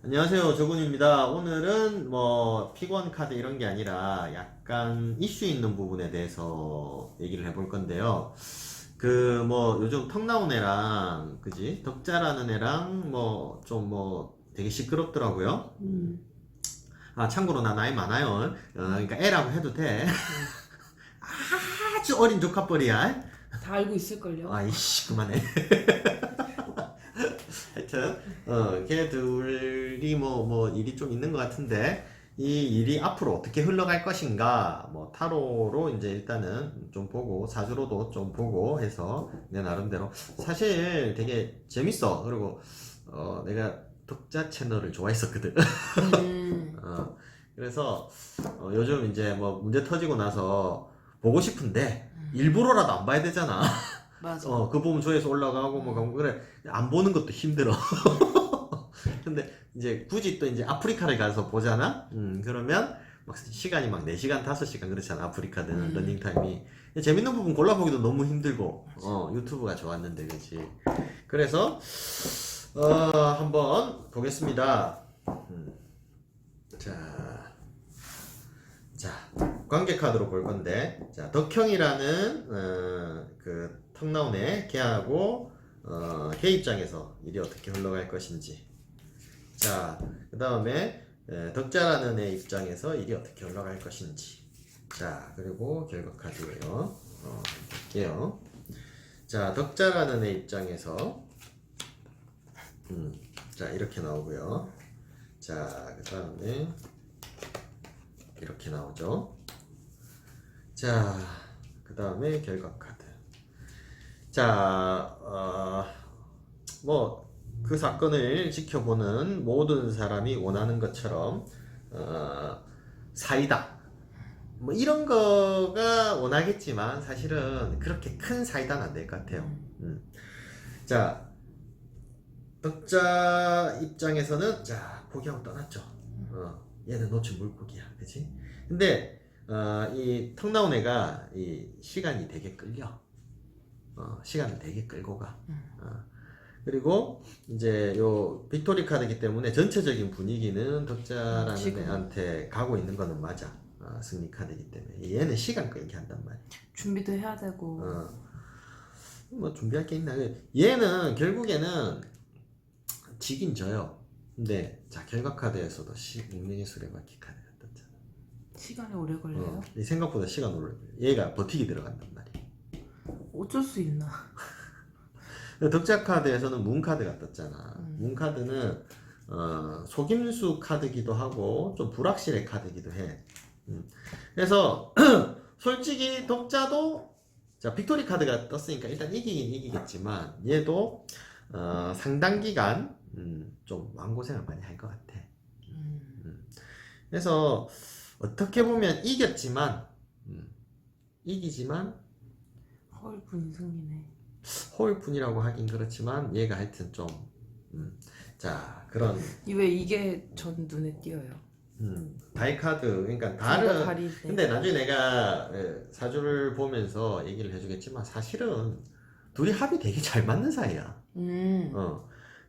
안녕하세요, 조군입니다. 오늘은 뭐 픽원 카드 이런 게 아니라 약간 이슈 있는 부분에 대해서 얘기를 해볼 건데요. 그 뭐 요즘 턱 나온 애랑 그지? 덕자라는 애랑 뭐 좀 뭐 되게 시끄럽더라고요. 아, 참고로 나 나이 많아요. 그러니까 애라고 해도 돼. 아주 어린 조카뻘이야. 다 알고 있을걸요? 아이씨, 그만해. 하여튼 걔 둘이 뭐 일이 좀 있는 것 같은데 이 일이 앞으로 어떻게 흘러갈 것인가 뭐 타로로 이제 일단은 좀 보고 사주로도 좀 보고 해서 내 나름대로 사실 되게 재밌어. 그리고 내가 독자 채널을 좋아했었거든. 어, 그래서 요즘 이제 뭐 문제 터지고 나서 보고 싶은데 일부러라도 안 봐야 되잖아. 맞아. 그 보면 조회수 올라가고 뭐 그런 거 그래. 안 보는 것도 힘들어. 근데 이제 굳이 또 이제 아프리카를 가서 보잖아. 그러면 막 시간이 막 4시간, 5시간 그렇잖아. 아프리카는 러닝 타임이. 재밌는 부분 골라보기도 너무 힘들고. 유튜브가 좋았는데 그렇지. 그래서 한번 보겠습니다. 자, 관계 카드로 볼 건데, 자, 덕형이라는 그 턱나온의 걔하고 걔 입장에서 일이 어떻게 흘러갈 것인지. 자, 그 다음에 덕자라는 애 입장에서 일이 어떻게 흘러갈 것인지. 자, 그리고 결과 카드예요. 볼게요. 자, 덕자라는 애 입장에서 자, 이렇게 나오고요. 자, 그 다음에 이렇게 나오죠. 자, 그 다음에 결과 카드. 자, 뭐 그 사건을 지켜보는 모든 사람이 원하는 것처럼 사이다. 뭐 이런 거가 원하겠지만 사실은 그렇게 큰 사이다는 안 될 것 같아요. 자, 독자 입장에서는 자 포기하고 떠났죠. 얘는 놓친 물고기야, 그렇지? 근데 이 턱 나온 애가 이 시간이 되게 끌려. 시간을 되게 끌고 가. 그리고 이제 요 빅토리 카드이기 때문에 전체적인 분위기는 독자라는 지금. 애한테 가고 있는 거는 맞아. 승리 카드이기 때문에 얘는 시간 끌게 한단 말이야. 준비도 해야 되고. 뭐 준비할 게 있나? 얘는 결국에는 지긴 져요. 근데 자 결과 카드에서도 운명의 수레바퀴 카드가 떴잖아. 시간이 오래 걸려요? 생각보다 시간 오래 걸려. 얘가 버티기 들어간단 말이야. 어쩔 수 있나? 덕자 카드에서는 문 카드가 떴잖아. 문 카드는 속임수 카드기도 하고 좀 불확실의 카드기도 해. 그래서 솔직히 독자도 자 빅토리 카드가 떴으니까 일단 이기긴 이기겠지만 얘도 상당 기간 좀 마음고생을 많이 할 것 같아. 그래서 어떻게 보면 이기지만 허울뿐인 승리네. 허울뿐이라고 하긴 그렇지만 얘가 하여튼 좀 자 그런 왜 이게 전 눈에 띄어요? 다이카드 그러니까 다른 다른 근데 나중에 내가 사주를 보면서 얘기를 해주겠지만 사실은 둘이 합이 되게 잘 맞는 사이야.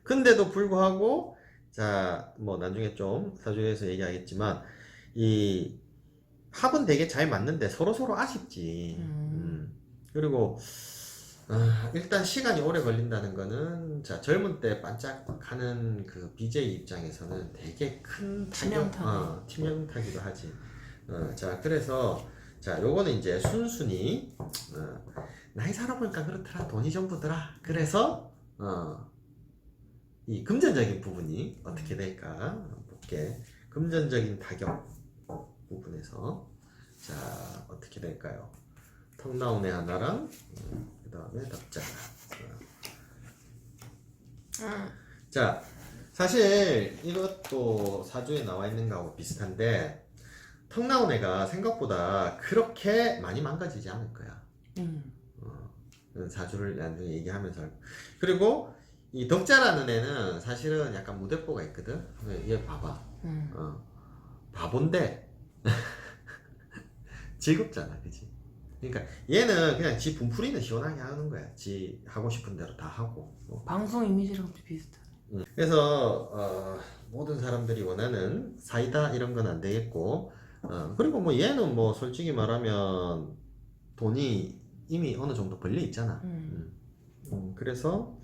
근데도 불구하고 자 뭐 나중에 좀 사주에서 얘기하겠지만 이 합은 되게 잘 맞는데 서로 아쉽지. 그리고 일단 시간이 오래 걸린다는 거는 자 젊은 때 반짝하는 그 BJ 입장에서는 되게 큰 치명타기도 하지. 자 그래서 자 요거는 이제 순순히 나이 살아보니까 그렇더라 돈이 전부더라. 그래서 이 금전적인 부분이 어떻게 될까 볼게. 금전적인 타격 부분에서 자 어떻게 될까요? 턱 나온 애 하나랑 그 다음에 덕자. 자 사실 이것도 사주에 나와 있는 거하고 비슷한데 턱 나온 애가 생각보다 그렇게 많이 망가지지 않을 거야. 사주를 나중에 얘기하면서 그리고 이 덕자라는 애는 사실은 약간 무대뽀가 있거든. 얘 봐봐. 바본데 즐겁잖아, 그치? 그러니까 얘는 그냥 지 분풀이는 시원하게 하는 거야. 지 하고 싶은 대로 다 하고. 방송 이미지랑 좀 비슷하네. 그래서 모든 사람들이 원하는 사이다 이런 건 안 되겠고, 그리고 뭐 얘는 뭐 솔직히 말하면 돈이 이미 어느 정도 벌려 있잖아. 그래서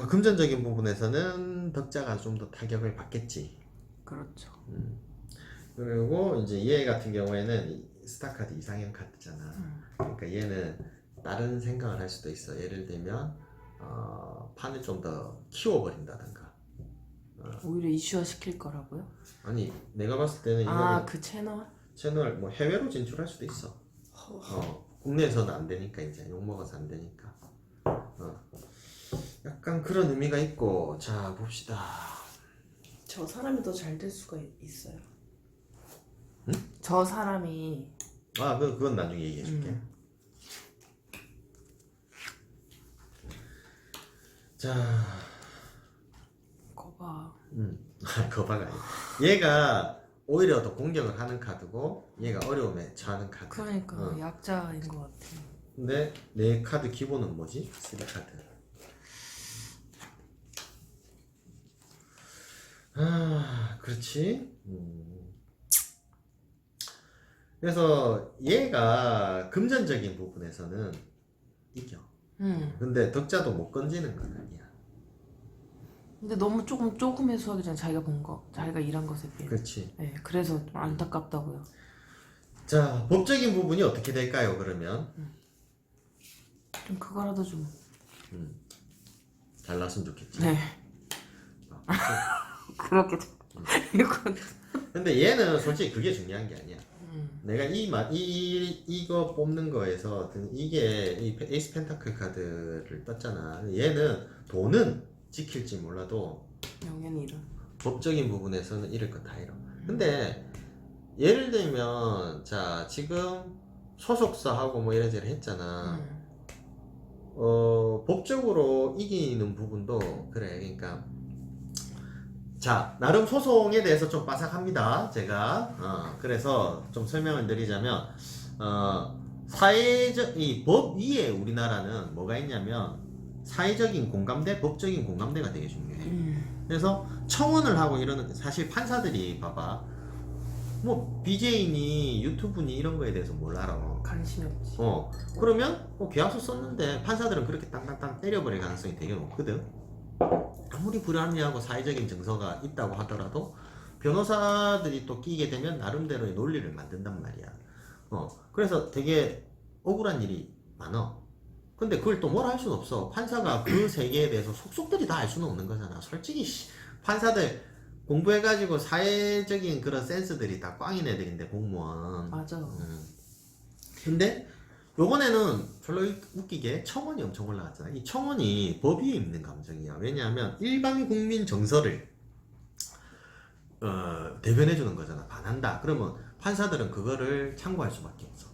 금전적인 부분에서는 덕자가 좀 더 타격을 받겠지. 그렇죠. 그리고 이제 얘 같은 경우에는 이 스타 카드 이상형 카드잖아. 그러니까 얘는 다른 생각을 할 수도 있어. 예를 들면 판을 좀 더 키워버린다든가. 오히려 이슈화 시킬 거라고요? 아니 내가 봤을 때는 이거는 아, 그 채널? 채널 뭐 해외로 진출할 수도 있어. 국내에서는 안 되니까 이제 욕 먹어서 안 되니까. 약간 그런 의미가 있고. 자 봅시다. 저 사람이 더 잘 될 수가 있어요. 저 사람이 그건 나중에 얘기해 줄게. 자, 거봐. 거봐가 아니야. 얘가 오히려 더 공격을 하는 카드고, 얘가 어려움에 처하는 카드. 그러니까 약자인 것 같아. 근데 내 카드 기본은 뭐지? 3카드. 그렇지. 그래서 얘가 금전적인 부분에서는 이겨. 근데 덕자도 못 건지는 건 아니야. 근데 너무 조금 해소하기잖아. 자기가 본 거, 자기가 일한 것에 비해. 그렇지. 네, 그래서 좀 안타깝다고요. 자, 법적인 부분이 어떻게 될까요? 그러면 좀 그거라도 좀. 잘 났으면 좋겠지. 네. 그렇게. 이건. 근데 얘는 솔직히 그게 중요한 게 아니야. 내가 이거 뽑는 거에서 이게 이 에이스 펜타클 카드를 떴잖아. 얘는 돈은 지킬지 몰라도 영연히 이런. 법적인 부분에서는 잃을 건 다 잃어. 근데 예를 들면 자 지금 소속사하고 뭐 이래저래 했잖아. 법적으로 이기는 부분도 그래. 그러니까 자 나름 소송에 대해서 좀 빠삭합니다. 제가 그래서 좀 설명을 드리자면 사회적 이 법 위에 우리나라는 뭐가 있냐면 사회적인 공감대, 법적인 공감대가 되게 중요해. 그래서 청원을 하고 이러는 사실 판사들이 봐봐 뭐 BJ니 유튜브니 이런 거에 대해서 뭘 알아. 관심이 없지. 그러면 계약서 썼는데 판사들은 그렇게 땅땅땅 때려버릴 가능성이 되게 높거든. 아무리 불합리하고 사회적인 증서가 있다고 하더라도 변호사들이 또 끼게 되면 나름대로의 논리를 만든단 말이야. 그래서 되게 억울한 일이 많아. 근데 그걸 또 뭐라 할 수는 없어. 판사가 그 세계에 대해서 속속들이 다 알 수는 없는 거잖아. 솔직히 판사들 공부해가지고 사회적인 그런 센스들이 다 꽝인 애들인데 공무원. 맞아. 근데 요번에는 별로 웃기게 청원이 엄청 올라갔잖아. 이 청원이 법 위에 있는 감정이야. 왜냐하면 일반 국민 정서를 대변해주는 거잖아. 반한다. 그러면 판사들은 그거를 참고할 수밖에 없어.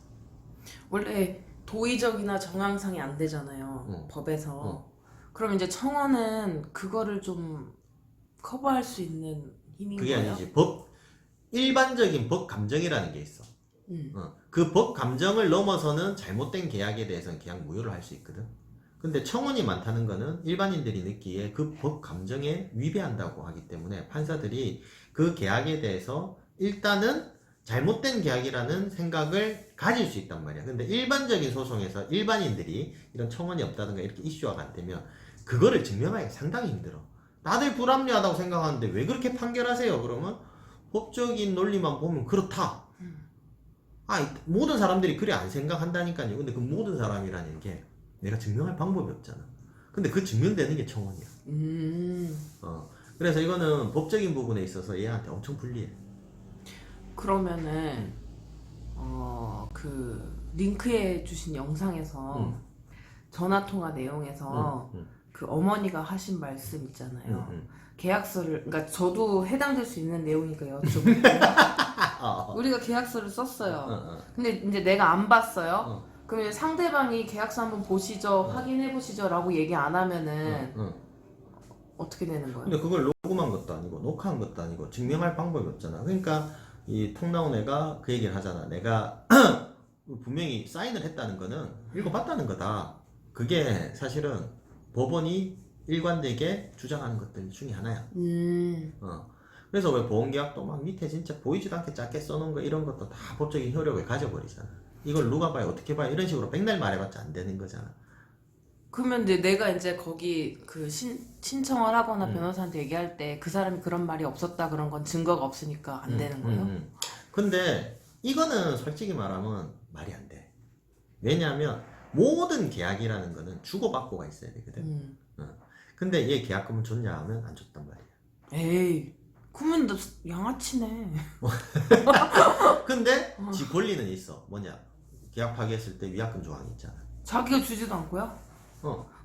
원래 도의적이나 정황상이 안 되잖아요. 법에서. 그럼 이제 청원은 그거를 좀 커버할 수 있는 힘인 그게 거예요? 아니지. 일반적인 법 감정이라는 게 있어. 그 법 감정을 넘어서는 잘못된 계약에 대해서는 계약 무효를 할 수 있거든. 근데 청원이 많다는 거는 일반인들이 느끼기에 그 법 감정에 위배한다고 하기 때문에 판사들이 그 계약에 대해서 일단은 잘못된 계약이라는 생각을 가질 수 있단 말이야. 근데 일반적인 소송에서 일반인들이 이런 청원이 없다든가 이렇게 이슈화가 안 되면 그거를 증명하기 상당히 힘들어. 다들 불합리하다고 생각하는데 왜 그렇게 판결하세요? 그러면 법적인 논리만 보면 그렇다. 모든 사람들이 그래 안 생각한다니까요. 근데 그 모든 사람이라는 게 내가 증명할 방법이 없잖아. 근데 그 증명되는 게 청원이야. 그래서 이거는 법적인 부분에 있어서 얘한테 엄청 불리해. 그러면은 그 링크해 주신 영상에서 전화통화 내용에서 그 어머니가 하신 말씀 있잖아요. 계약서를, 그러니까 저도 해당될 수 있는 내용이니까 여쭤볼게요. 우리가 계약서를 썼어요. 근데 이제 내가 안 봤어요. 그러면 상대방이 계약서 한번 보시죠, 확인해 보시죠 라고 얘기 안 하면은 어떻게 되는 거예요? 근데 그걸 녹음한 것도 아니고 녹화한 것도 아니고 증명할 방법이 없잖아. 그러니까 이 통 나온 애가 그 얘기를 하잖아. 내가 분명히 사인을 했다는 거는 읽어봤다는 거다. 그게 사실은 법원이 일관되게 주장하는 것들 중에 하나야. 그래서 왜 보험계약도 막 밑에 진짜 보이지도 않게 짧게 써놓은 거 이런 것도 다 법적인 효력을 가져버리잖아. 이걸 누가 봐요, 어떻게 봐요, 이런 식으로 백날 말해봤자 안 되는 거잖아. 그러면 이제 내가 이제 거기 그 신청을 하거나 변호사한테 얘기할 때 그 사람이 그런 말이 없었다 그런 건 증거가 없으니까 안 되는 거예요? 근데 이거는 솔직히 말하면 말이 안 돼. 왜냐하면 모든 계약이라는 거는 주고받고가 있어야 되거든. 근데 얘 계약금을 줬냐 하면 안 줬단 말이야. 에이, 그러면 너 양아치네. 근데 지 권리는 있어. 뭐냐? 계약 파기했을 때 위약금 조항이 있잖아. 자기가 주지도 않고요?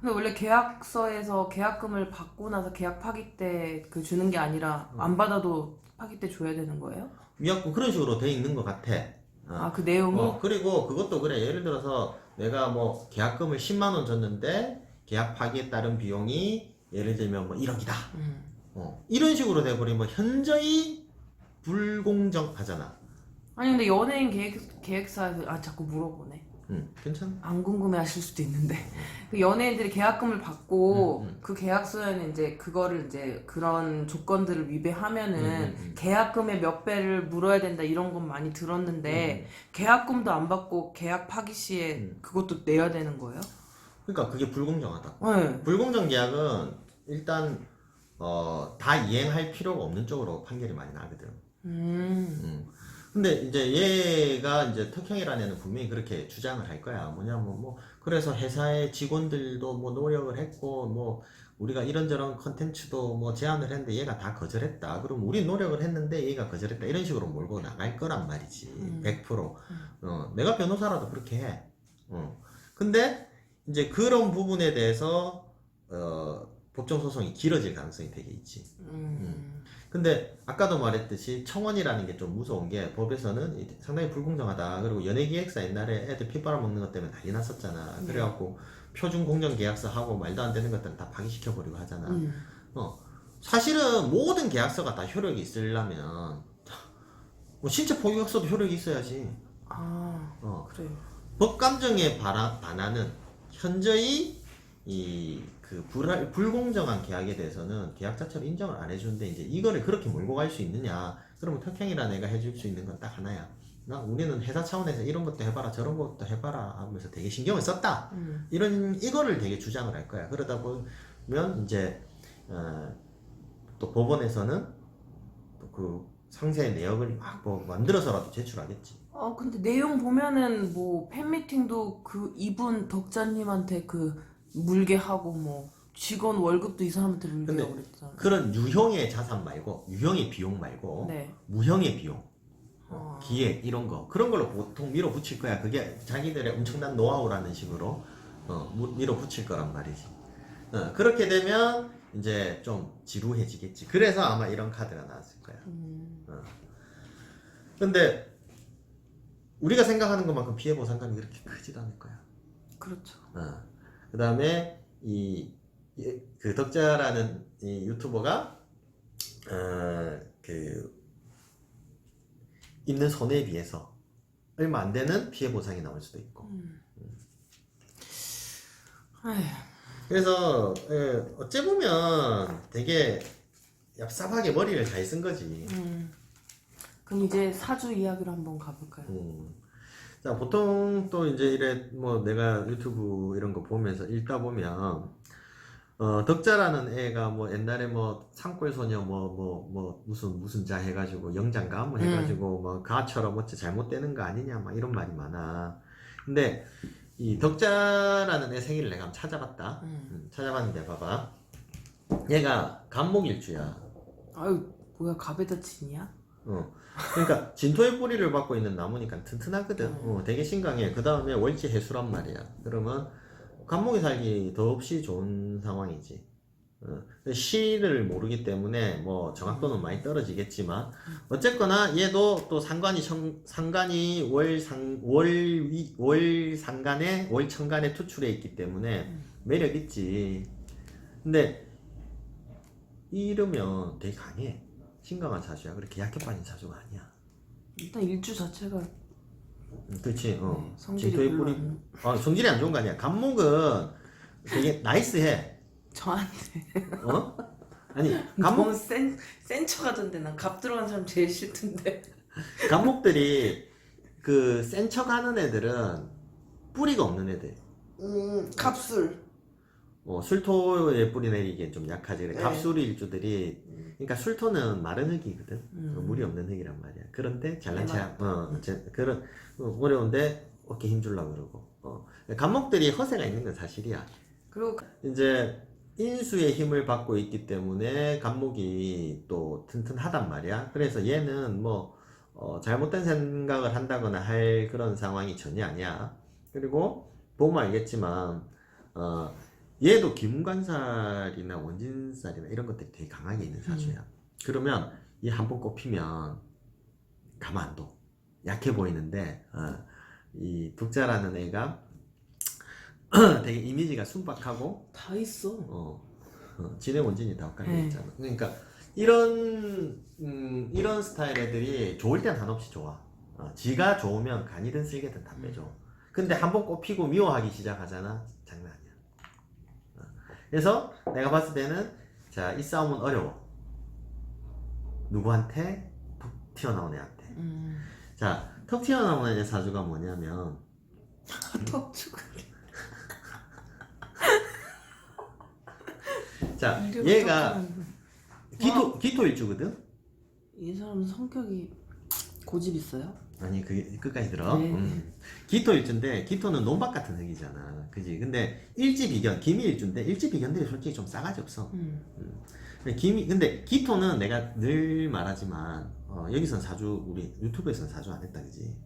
근데 원래 계약서에서 계약금을 받고 나서 계약 파기 때 그 주는 게 아니라 안 받아도 파기 때 줘야 되는 거예요? 위약금 그런 식으로 돼 있는 것 같아. 아, 그 내용이? 그리고 그것도 그래. 예를 들어서 내가 뭐 계약금을 10만 원 줬는데 계약 파기에 따른 비용이 예를 들면 뭐 1억이다. 이런 식으로 돼버리면 뭐 현저히 불공정하잖아. 아니 근데 연예인 계획사에서 자꾸 물어보네. 괜찮아. 안 궁금해 하실 수도 있는데 그 연예인들이 계약금을 받고 그 계약서에는 이제 그거를 이제 그런 조건들을 위배하면은 계약금의 몇 배를 물어야 된다 이런 건 많이 들었는데 계약금도 안 받고 계약 파기 시에 그것도 내야 되는 거예요? 그러니까 그게 불공정하다. 네. 불공정 계약은 일단 다 이행할 필요가 없는 쪽으로 판결이 많이 나거든. 근데 이제 얘가 이제 턱형이라는 애는 분명히 그렇게 주장을 할 거야. 뭐냐면 뭐 그래서 회사의 직원들도 뭐 노력을 했고 뭐 우리가 이런저런 컨텐츠도 뭐 제안을 했는데 얘가 다 거절했다. 그럼 우리 노력을 했는데 얘가 거절했다. 이런 식으로 몰고 나갈 거란 말이지. 100%. 내가 변호사라도 그렇게 해. 근데 이제 그런 부분에 대해서 법정 소송이 길어질 가능성이 되게 있지. 근데 아까도 말했듯이 청원이라는 게 좀 무서운 게 법에서는 상당히 불공정하다. 그리고 연예기획사 옛날에 애들 피 빨아먹는 것 때문에 난리 났었잖아. 그래갖고 표준 공정 계약서 하고 말도 안 되는 것들은 다 파기시켜버리고 하잖아. 사실은 모든 계약서가 다 효력이 있으려면 뭐 신체 포기약서도 효력이 있어야지. 그래. 법감정에 반하는 현저히 그 불공정한 계약에 대해서는 계약 자체로 인정을 안 해주는데 이제 이거를 그렇게 몰고 갈 수 있느냐? 그러면 턱형이라 애가 해줄 수 있는 건 딱 하나야. 우리는 회사 차원에서 이런 것도 해봐라 저런 것도 해봐라 하면서 되게 신경을 썼다. 이거를 되게 주장을 할 거야. 그러다 보면 이제 또 법원에서는 또 그 상세 내역을 막 뭐 만들어서라도 제출하겠지. 근데 내용 보면은 뭐 팬미팅도 그 이분 덕자님한테 그 물게 하고 뭐 직원 월급도 이 사람한테 물게 하고 그랬잖아요. 그런 유형의 자산 말고 유형의 비용 말고 네. 무형의 비용, 기획 이런 거 그런 걸로 보통 밀어붙일 거야. 그게 자기들의 엄청난 노하우라는 식으로 밀어붙일 거란 말이지. 그렇게 되면 이제 좀 지루해지겠지. 그래서 아마 이런 카드가 나왔을 거야. 근데 우리가 생각하는 것만큼 피해 보상감이 그렇게 크지도 않을 거야. 그렇죠. 그 다음에 그 덕자라는 이 유튜버가 그 입는 손해에 비해서 얼마 안 되는 피해 보상이 나올 수도 있고. 그래서 어째 보면 되게 얍삽하게 머리를 잘 쓴 거지. 그럼 이제 사주 이야기로 한번 가볼까요? 자, 보통 또 이제 이래 뭐 내가 유튜브 이런 거 보면서 읽다 보면 덕자라는 애가 뭐 옛날에 뭐 산골소녀 뭐 무슨 자 해가지고 영장가 뭐 해가지고 뭐 가처럼 어째 잘못되는 거 아니냐 막 이런 말이 많아. 근데 이 덕자라는 애 생일을 내가 한번 찾아봤다. 찾아봤는데 봐봐. 얘가 간목일주야. 아유 뭐야 갑에다 치냐? 그러니까 진토의 뿌리를 받고 있는 나무니까 튼튼하거든. 되게 신강해. 그 다음에 월지 해수란 말이야. 그러면 간목이 살기 더없이 좋은 상황이지. 시를 모르기 때문에 뭐 정확도는 많이 떨어지겠지만 어쨌거나 얘도 또 상관이 월 천간에 투출해 있기 때문에 매력 있지. 근데 이러면 되게 강해. 신강한 사주야. 그렇게 약해 빠진 사주가 아니야. 일단 일주 자체가 그렇지. 성질이 진토의 별로 뿌리. 성질이 안 좋은 거 아니야. 간목은 되게 나이스해. 저한테 어? 아니 너무 센 척하던데 난 갑 들어간 사람 제일 싫던데. 감목들이 그 센 척하는 애들은 뿌리가 없는 애들. 갑술. 술토에 뿌리 내리기엔 좀 약하지. 그래. 네. 갑수리 일주들이 그러니까 술토는 마른 흙이거든. 물이 없는 흙이란 말이야. 그런데 잘난 체야. 그런 어려운데 어깨 힘주려고 그러고. 감목들이 허세가 있는 건 사실이야. 그리고 이제 인수의 힘을 받고 있기 때문에 감목이 또 튼튼하단 말이야. 그래서 얘는 뭐 잘못된 생각을 한다거나 할 그런 상황이 전혀 아니야. 그리고 보면 알겠지만 얘도 기문관살이나 원진살이나 이런 것들이 되게 강하게 있는 사주야. 그러면 얘 한 번 꼽히면 가만 안 둬. 약해 보이는데 이 독자라는 애가 되게 이미지가 순박하고 다 있어. 진의 원진이 다 엇갈려 네. 있잖아. 그러니까 이런 스타일 애들이 좋을 땐 한없이 좋아. 지가 좋으면 간이든 쓸개든 다 빼줘. 근데 한번 꼽히고 미워하기 시작하잖아. 장난 아니야. 그래서 내가 봤을 때는 자, 이 싸움은 어려워. 누구한테? 톡 튀어나온 애한테. 자, 톡 튀어나온 애 사주가 뭐냐면 턱 주고. 자, 얘가 기토일주거든? 이 사람 성격이 고집 있어요? 아니, 그게 끝까지 들어. 네. 기토일주인데, 기토는 논밭 같은 흙이잖아. 그지? 근데 일지비견, 기미일주인데, 일지비견들이 솔직히 좀 싸가지 없어. 근데 기토는 내가 늘 말하지만, 여기선 사주, 우리 유튜브에선 사주 안 했다, 그지?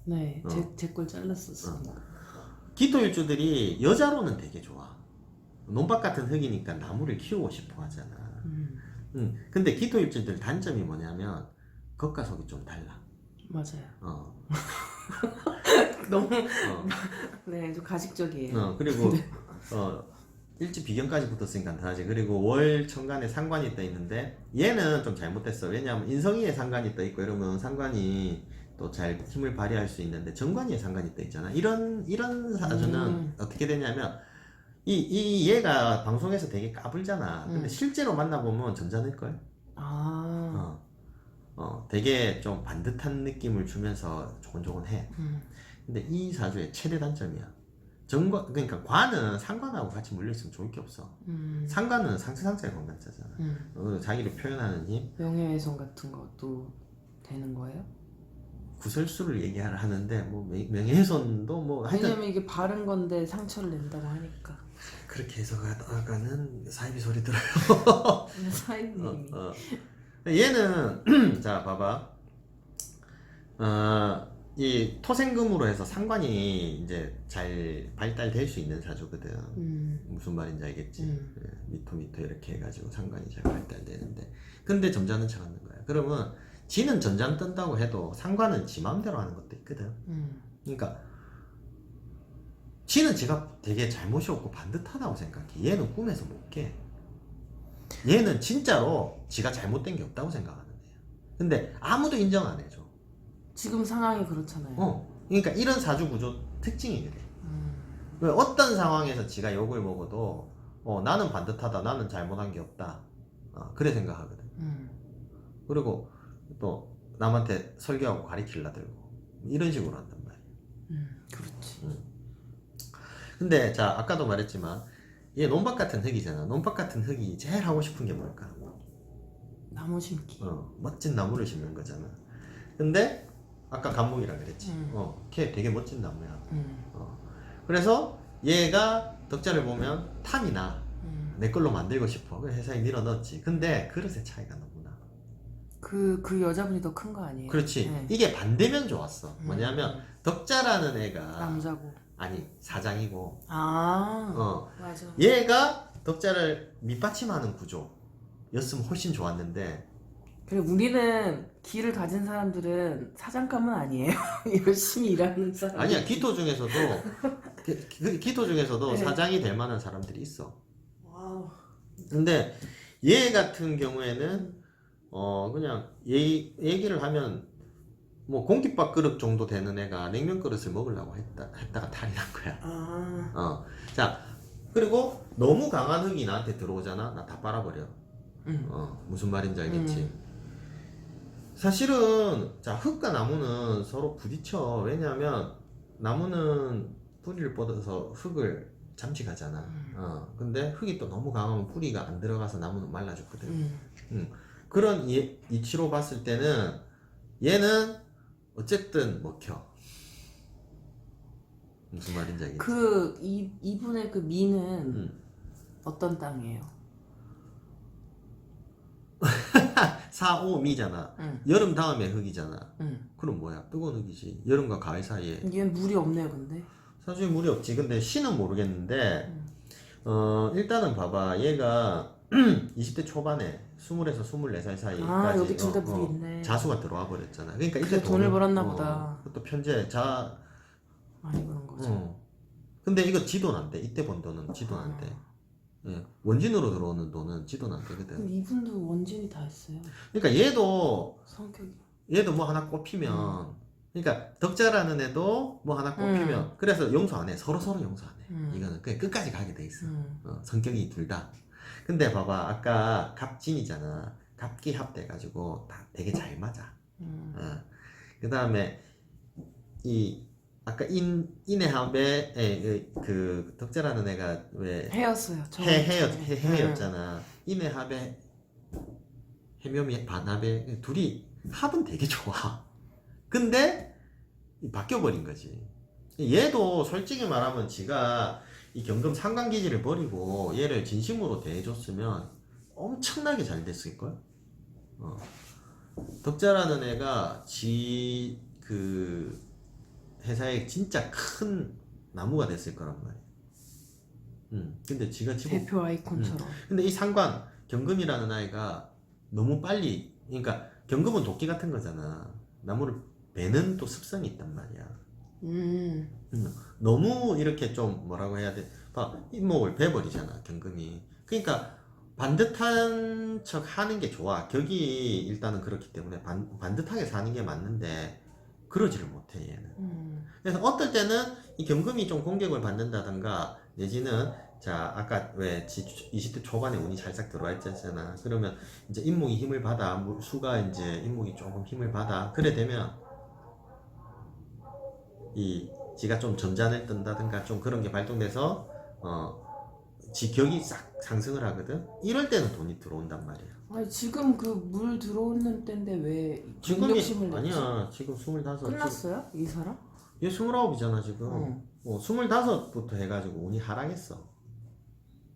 네, 제 걸 잘랐었어. 기토일주들이 여자로는 되게 좋아. 논밭 같은 흙이니까 나무를 키우고 싶어 하잖아. 근데 기토일주들 단점이 뭐냐면 겉과 속이 좀 달라. 맞아요. 너무 네, 좀 가식적이에요. 그리고 일지 비견까지 붙었으니까 다르지. 그리고 월 천간에 상관이 떠 있는데 얘는 좀 잘못됐어. 왜냐하면 인성이에 상관이 떠 있고 이러면 상관이 또 잘 힘을 발휘할 수 있는데 정관이에 상관이 떠 있잖아. 이런 사주는 어떻게 되냐면 얘가 방송에서 되게 까불잖아. 근데 실제로 만나보면 점잖을걸? 되게 좀 반듯한 느낌을 주면서 조곤조곤해. 근데 이 사주의 최대 단점이야. 그러니까 관은 상관하고 같이 물려있으면 좋을 게 없어. 상관은 상체상체의 건강자잖아. 자기를 표현하는 힘. 명예훼손 같은 것도 되는 거예요? 구설수를 얘기하는데 뭐 명예훼손도 뭐 하여튼 왜냐면 이게 바른 건데 상처를 낸다고 하니까. 그렇게 해석하다가는 사이비 소리 들어요. 사인님이. 얘는 자 봐봐. 이 토생금으로 해서 상관이 이제 잘 발달될 수 있는 사주거든. 무슨 말인지 알겠지? 미토 이렇게 해가지고 상관이 잘 발달되는데, 근데 점잖은 척 하는 거야. 그러면 지는 전장 뜬다고 해도 상관은 지 마음대로 하는 것도 있거든. 그러니까 지는 지가 되게 잘못이 없고 반듯하다고 생각해. 얘는 꿈에서 못 깨. 얘는 진짜로 지가 잘못된 게 없다고 생각하는 애야. 근데 아무도 인정 안 해줘. 지금 상황이 그렇잖아요. 그러니까 이런 사주 구조 특징이 그래. 어떤 상황에서 지가 욕을 먹어도 나는 반듯하다, 나는 잘못한 게 없다, 그래 생각하거든. 그리고 또 남한테 설교하고 가리킬라 들고 이런 식으로 한단 말이야. 그렇지. 근데 자, 아까도 말했지만 얘 논밭 같은 흙이잖아. 논밭 같은 흙이 제일 하고 싶은 게 뭘까? 나무 심기. 멋진 나무를 심는 거잖아. 근데 아까 감목이라 그랬지. 걔 되게 멋진 나무야. 그래서 얘가 덕자를 보면 탐이 나. 내 걸로 만들고 싶어. 그래서 회사에 밀어넣었지. 근데 그릇의 차이가 너무 나. 그 여자분이 더 큰 거 아니에요? 그렇지. 네. 이게 반대면 좋았어. 뭐냐면 덕자라는 애가 남자고. 아니 사장이고. 맞아. 얘가 덕자를 밑받침하는 구조였으면 훨씬 좋았는데. 그래, 우리는 기를 가진 사람들은 사장감은 아니에요. 열심히 일하는 사람. 아니야, 기토 중에서도 기토 중에서도 네. 사장이 될 만한 사람들이 있어. 와우. 근데 얘 같은 경우에는 그냥 얘기를 하면 뭐 공깃밥 그릇 정도 되는 애가 냉면 그릇을 먹으려고 했다가 탈이 난 거야. 자, 그리고 너무 강한 흙이 나한테 들어오잖아. 나 다 빨아버려. 음. 무슨 말인지 알겠지? 사실은 자 흙과 나무는 서로 부딪혀. 왜냐하면 나무는 뿌리를 뻗어서 흙을 잠식하잖아. 근데 흙이 또 너무 강하면 뿌리가 안 들어가서 나무는 말라 죽거든. 그런 이치로 봤을 때는 얘는 어쨌든 먹혀. 무슨 말인지 알겠지? 이분의 그 미는 어떤 땅이에요? 4, 5, 미잖아. 여름 다음에 흙이잖아. 그럼 뭐야? 뜨거운 흙이지. 여름과 가을 사이에. 얘는 물이 없네요, 근데. 사실 물이 없지. 근데 씨는 모르겠는데, 일단은 봐봐. 얘가 20대 초반에 20에서 24살 사이까지 여기 둘 다 물이 있네. 자수가 들어와 버렸잖아. 그러니까 그래, 이때 돈을 벌었나 보다. 그것도 편제 많이 버는 거죠. 근데 이거 지돈 안 돼. 이때 번 돈은 지돈 안 돼. 예. 원진으로 들어오는 돈은 지돈 안 되거든. 그럼 이분도 원진이 다 했어요. 그러니까 성격이. 얘도 뭐 하나 꼽히면 그러니까 덕자라는 애도 뭐 하나 꼽히면 그래서 용서 안 해. 서로 용서 안 해. 이거는 그냥 끝까지 가게 돼 있어. 성격이 둘 다. 근데 봐봐 아까 갑진이잖아. 갑기합 돼가지고 다 되게 잘 맞아. 그 다음에 이 아까 인해합에 그 덕자라는 애가 왜 해였어요. 해였잖아. 인해합에 해묘미 반합에 둘이 합은 되게 좋아. 근데 바뀌어버린 거지. 얘도 솔직히 말하면 지가 이 경금 상관기지를 버리고 얘를 진심으로 대해줬으면 엄청나게 잘 됐을걸? 덕자라는 애가 그 회사에 진짜 큰 나무가 됐을 거란 말이야. 근데 지가 지금 대표 아이콘처럼. 근데 이 상관 경금이라는 아이가 너무 빨리 그러니까 경금은 도끼 같은 거잖아. 나무를 베는 또 습성이 있단 말이야. 너무 이렇게 좀 뭐라고 해야 돼? 봐, 잇목을 베버리잖아 경금이. 그러니까 반듯한 척 하는 게 좋아. 격이 일단은 그렇기 때문에 반듯하게 사는 게 맞는데 그러지를 못해 얘는. 그래서 어떨 때는 이 경금이 좀 공격을 받는다던가 내지는 자 아까 왜 20대 초반에 운이 살짝 들어와 있잖아. 그러면 이제 잇목이 힘을 받아. 수가 이제 잇목이 조금 힘을 받아. 그래 되면 이 지가 좀 점잔을 뜬다든가 좀 그런 게 발동돼서 지 격이 싹 상승을 하거든. 이럴 때는 돈이 들어온단 말이야. 아니 지금 그 물 들어오는 때인데 왜 지금이 경력심을 냈지? 아니야. 지금 25. 끝났어요? 이 사람? 얘 29이잖아 지금. 25부터 해가지고 운이 하락했어.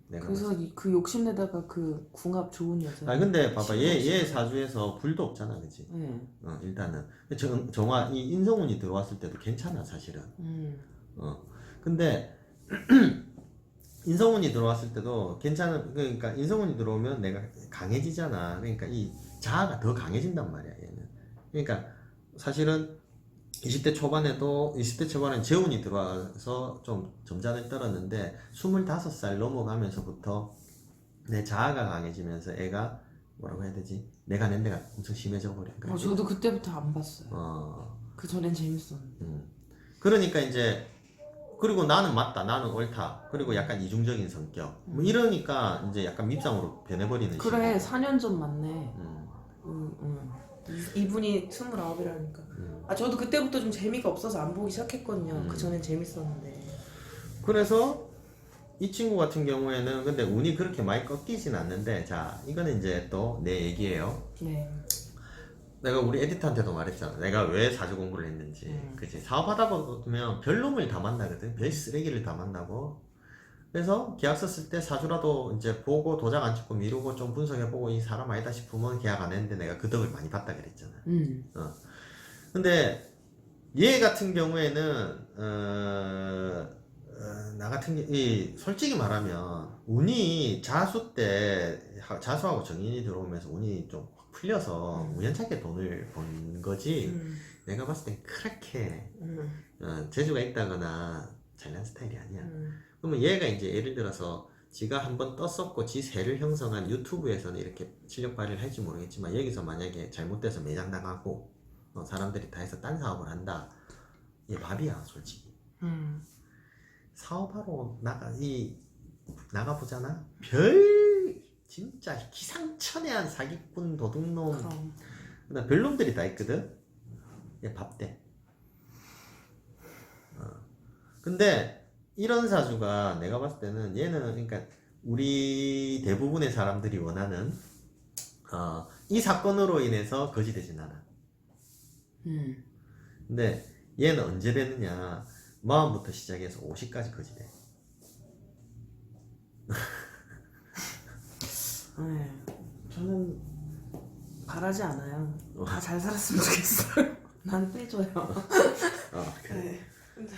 내가 그래서 그 욕심내다가 그 궁합 좋은 여자. 근데 봐봐 얘 사주에서 불도 없잖아, 그치? 일단은 정화 이 인성운이 들어왔을 때도 괜찮아 사실은. 근데 인성운이 들어왔을 때도 괜찮은 그러니까 인성운이 들어오면 내가 강해지잖아. 그러니까 이 자아가 더 강해진단 말이야 얘는. 그러니까 사실은 20대 초반엔 재운이 들어와서 좀 점잔을 떨었는데 25살 넘어가면서부터 내 자아가 강해지면서 애가 뭐라고 해야 되지? 내가 낸 데가 엄청 심해져 버린 거야. 저도 그때부터 안 봤어요. 그 전엔 재밌었는데. 그러니까 이제 그리고 나는 맞다, 나는 옳다. 그리고 약간 이중적인 성격. 뭐 이러니까 이제 약간 밉상으로 변해버리는. 그래, 4년 전 맞네. 이분이 29이라니까. 저도 그때부터 좀 재미가 없어서 안 보기 시작했거든요. 그 전엔 재밌었는데. 그래서 이 친구 같은 경우에는 근데 운이 그렇게 많이 꺾이진 않는데 자 이거는 이제 또 내 얘기예요. 네. 내가 우리 에디터한테도 말했잖아. 내가 왜 사주 공부를 했는지. 그치? 사업하다 보면 별 놈을 다 만나거든. 별 쓰레기를 다 만나고. 그래서 계약서 쓸 때 사주라도 이제 보고 도장 안 찍고 미루고 좀 분석해보고 이 사람 아니다 싶으면 계약 안 했는데 내가 그 덕을 많이 봤다 그랬잖아. 근데 얘 같은 경우에는 나 같은 이 솔직히 말하면 운이 자수 때 자수하고 정인이 들어오면서 운이 좀 확 풀려서 우연찮게 돈을 번 거지. 내가 봤을 땐 그렇게 재주가 있다거나 잘난 스타일이 아니야. 그러면 얘가 이제 예를 들어서 지가 한번 떴었고 지 세를 형성한 유튜브에서는 이렇게 실력 발휘를 할지 모르겠지만 여기서 만약에 잘못돼서 매장 나가고 사람들이 다 해서 딴 사업을 한다. 얘 밥이야 솔직히. 사업하러 나가 이 나가보잖아. 별 진짜 기상천외한 사기꾼 도둑놈 그럼. 그다음 별놈들이 다 있거든. 얘 밥대. 근데 이런 사주가 내가 봤을 때는 얘는 그러니까 우리 대부분의 사람들이 원하는 이 사건으로 인해서 거지 되진 않아. 근데 얘는 언제 되느냐? 마음부터 시작해서 50까지 거지 돼. 네, 저는 바라지 않아요. 다 잘 살았으면 좋겠어요. 난 빼줘요. 그래. 네. 근데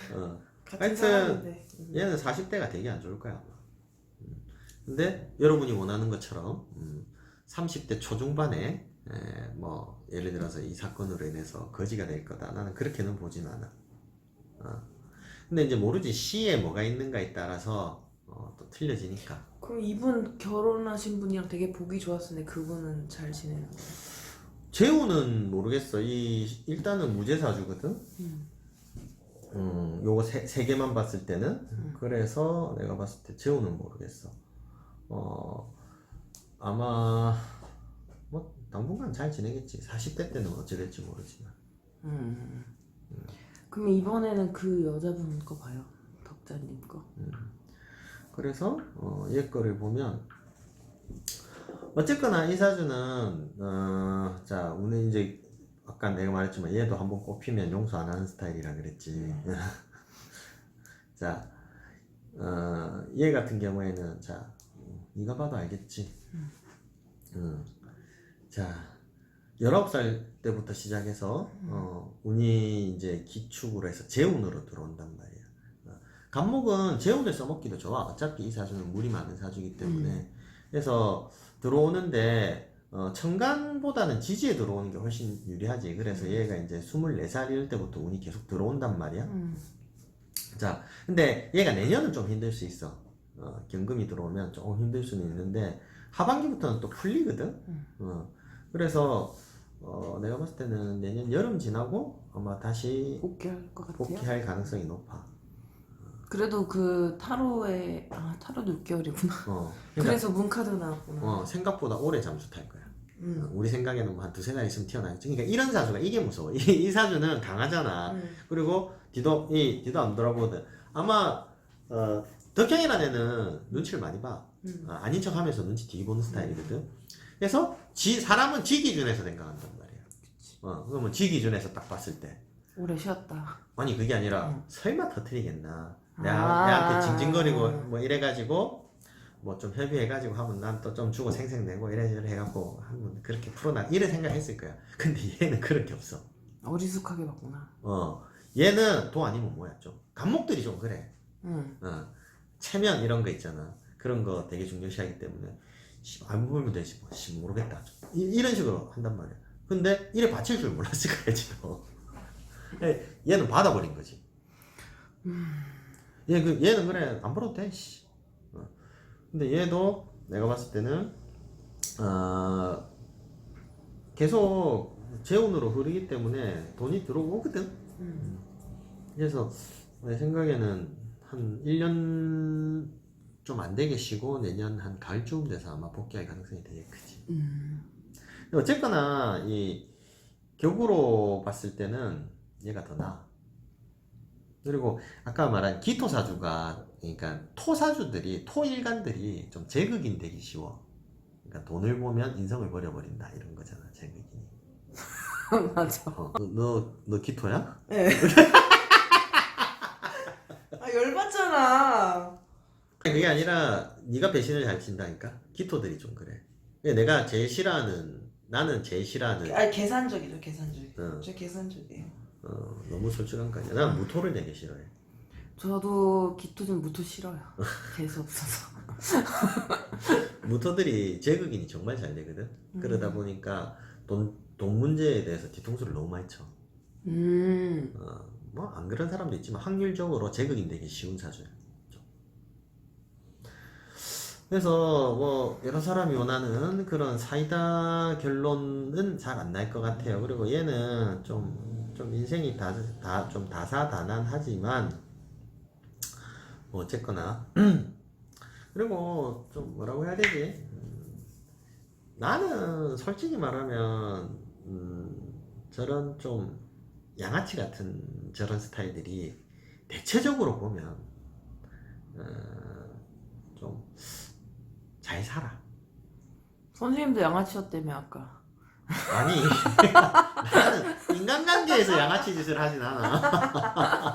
같은 하여튼 사람인데. 얘는 40대가 되게 안 좋을 거야. 근데 여러분이 원하는 것처럼 30대 초중반에 뭐 예를 들어서 이 사건으로 인해서 거지가 될 거다. 나는 그렇게는 보진 않아. 근데 이제 모르지 시에 뭐가 있는가에 따라서 또 틀려지니까. 그럼 이분 결혼하신 분이랑 되게 보기 좋았는데 그분은 잘 지내는 거예요? 재우는 모르겠어. 일단은 무제사주거든. 요거 세 개만 봤을 때는 그래서 내가 봤을 때 재우는 모르겠어. 아마 뭐 당분간 잘 지내겠지. 40대 때는 어찌 될지 모르지만. 그러면 이번에는 그 여자분 거 봐요. 덕자님 거. 그래서 얘 거를 보면 어쨌거나 이 사주는 자 오늘 이제 아까 내가 말했지만 얘도 한번 꼽히면 용서 안 하는 스타일이라 그랬지. 자, 얘 같은 경우에는 자 네가 봐도 알겠지. 자 19살 때부터 시작해서 운이 이제 기축으로 해서 재운으로 들어온단 말이야. 간목은 재운을 써먹기도 좋아. 어차피 이 사주는 물이 많은 사주이기 때문에. 그래서 들어오는데 천간보다는 지지에 들어오는 게 훨씬 유리하지. 그래서 얘가 이제 24살 이럴 때부터 운이 계속 들어온단 말이야. 자, 근데 얘가 내년은 좀 힘들 수 있어. 경금이 들어오면 조금 힘들 수는 있는데 하반기부터는 또 풀리거든. 그래서 내가 봤을 때는 내년 여름 지나고 아마 다시 복귀할 것 같아요. 복귀할 가능성이 높아. 그래도 그 타로에 타로도 6개월이구나. 그러니까, 그래서 문카드 나왔구나. 생각보다 오래 잠수 탈 거야. 우리 생각에는 뭐 한 두세 달 있으면 튀어나겠지. 그러니까 이런 사주가 이게 무서워. 이 사주는 강하잖아. 그리고 뒤도 안 돌아보거든. 아마 덕형이라는 애는 눈치를 많이 봐. 아닌 척 하면서 눈치 뒤 보는 스타일이거든. 그래서 사람은 지 기준에서 생각한단 말이야. 그러면 지 기준에서 딱 봤을 때 오래 쉬었다. 아니 그게 아니라 설마 터뜨리겠나. 내한테 징징거리고 뭐 이래가지고 뭐 좀 협의해가지고 하면 난 또 좀 주고 생색내고 이래저래 해갖고 하면 그렇게 풀어나 이래 생각했을 거야. 근데 얘는 그런 게 없어. 어리숙하게 봤구나. 얘는 도 아니면 뭐야 좀 간목들이 좀 그래. 체면 이런 거 있잖아. 그런 거 되게 중요시하기 때문에 안 보면 되지 뭐 모르겠다 이런 식으로 한단 말이야. 근데 이래 받칠 줄 몰랐을 거야 지금. 얘는 받아버린 거지. 얘는 그래 안 벌어도 돼. 근데 얘도 내가 봤을 때는 계속 재운으로 흐르기 때문에 돈이 들어오거든. 그래서 내 생각에는 한 1년 좀 안 되게 쉬고 내년 한 가을쯤 돼서 아마 복귀할 가능성이 되게 크지. 어쨌거나 이 격으로 봤을 때는 얘가 더 나아. 그리고 아까 말한 기토사주가 그러니까 토사주들이 토일간들이 좀 제극인 되기 쉬워. 그러니까 돈을 보면 인성을 버려버린다 이런 거잖아 제극인이. 맞아. 너 기토야? 네. 열받잖아. 그게 아니라 네가 배신을 잘 친다니까. 기토들이 좀 그래. 내가 제일 싫어하는 나는 제일 싫어하는 계산적이죠 계산적. 저 계산적이에요. 너무 솔직한 거 아니야. 난 무토를 되게 싫어해. 저도 기토 무토 싫어요. 재수 없어서. 무토들이 제극인이 정말 잘 되거든. 그러다 보니까 돈 문제에 대해서 뒤통수를 너무 많이 쳐. 뭐 안 그런 사람도 있지만 확률적으로 제극인 되기 쉬운 사주야. 그래서 뭐 여러 사람이 원하는 그런 사이다 결론은 잘 안 날 것 같아요. 그리고 얘는 좀 인생이 좀 다사다난하지만 뭐 어쨌거나 그리고 좀 뭐라고 해야 되지? 나는 솔직히 말하면 저런 좀 양아치 같은 저런 스타일들이 대체적으로 보면 좀 잘 살아. 선생님도 양아치였다며 아까. 아니 나는 인간관계에서 양아치 짓을 하진 않아.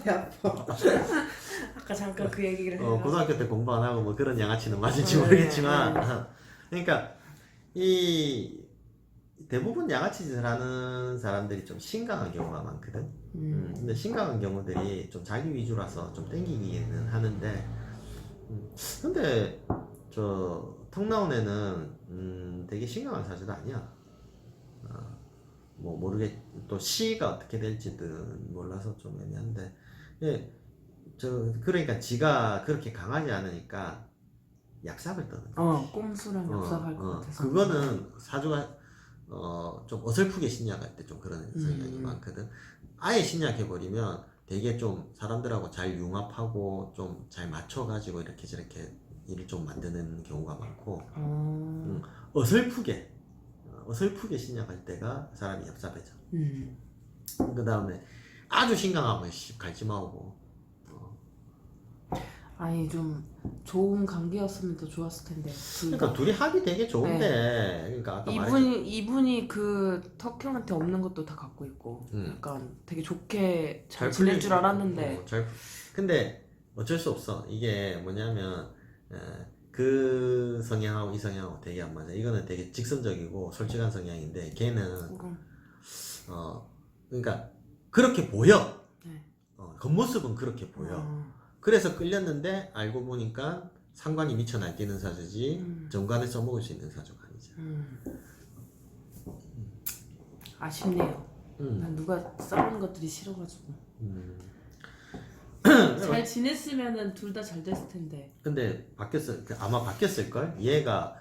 배 아파. 아까 잠깐 그 얘기를 고등학교 때 공부 안 하고 뭐 그런 양아치는 맞을지 네, 모르겠지만 네. 그러니까 이 대부분 양아치 짓을 하는 사람들이 좀 심각한 경우가 많거든. 근데 심각한 경우들이 좀 자기 위주라서 좀 땡기기는 하는데 근데 저 턱 나온 애는 되게 심각한 사실도 아니야. 뭐 모르겠 또 시가 어떻게 될지는 몰라서 좀 애매한데 예, 그러니까 지가 그렇게 강하지 않으니까 약삭을 떠는 거야. 꼼수랑 얍삽할 것 같아서. 그거는 사주가 좀 어설프게 신약할 때 좀 그런 성향이 많거든. 아예 신약해버리면 되게 좀 사람들하고 잘 융합하고 좀 잘 맞춰가지고 이렇게 저렇게 일을 좀 만드는 경우가 많고 어설프게 신약할 때가 사람이 얍삽해져. 그 다음에 아주 심각하면 갈지 마오고. 아니 좀 좋은 관계였으면 더 좋았을 텐데. 그러니까 둘이 합이 되게 좋은데 그러니까 아까 말했죠. 이분이 그 턱형한테 없는 것도 다 갖고 있고 약간 되게 좋게 잘 지낼 줄 알았는데 근데 어쩔 수 없어. 이게 뭐냐면 그 성향하고 이 성향하고 되게 안 맞아. 이거는 되게 직선적이고 솔직한 성향인데 걔는 그러니까 그렇게 보여. 네. 겉모습은 그렇게 보여. 그래서 끌렸는데 알고 보니까 상관이 미쳐 날뛰는 사주지 정관에 써먹을 수 있는 사주가 아니죠. 아쉽네요. 난 누가 싸우는 것들이 싫어가지고. 잘 지냈으면은 둘 다 잘 됐을 텐데. 근데 아마 바뀌었을걸? 얘가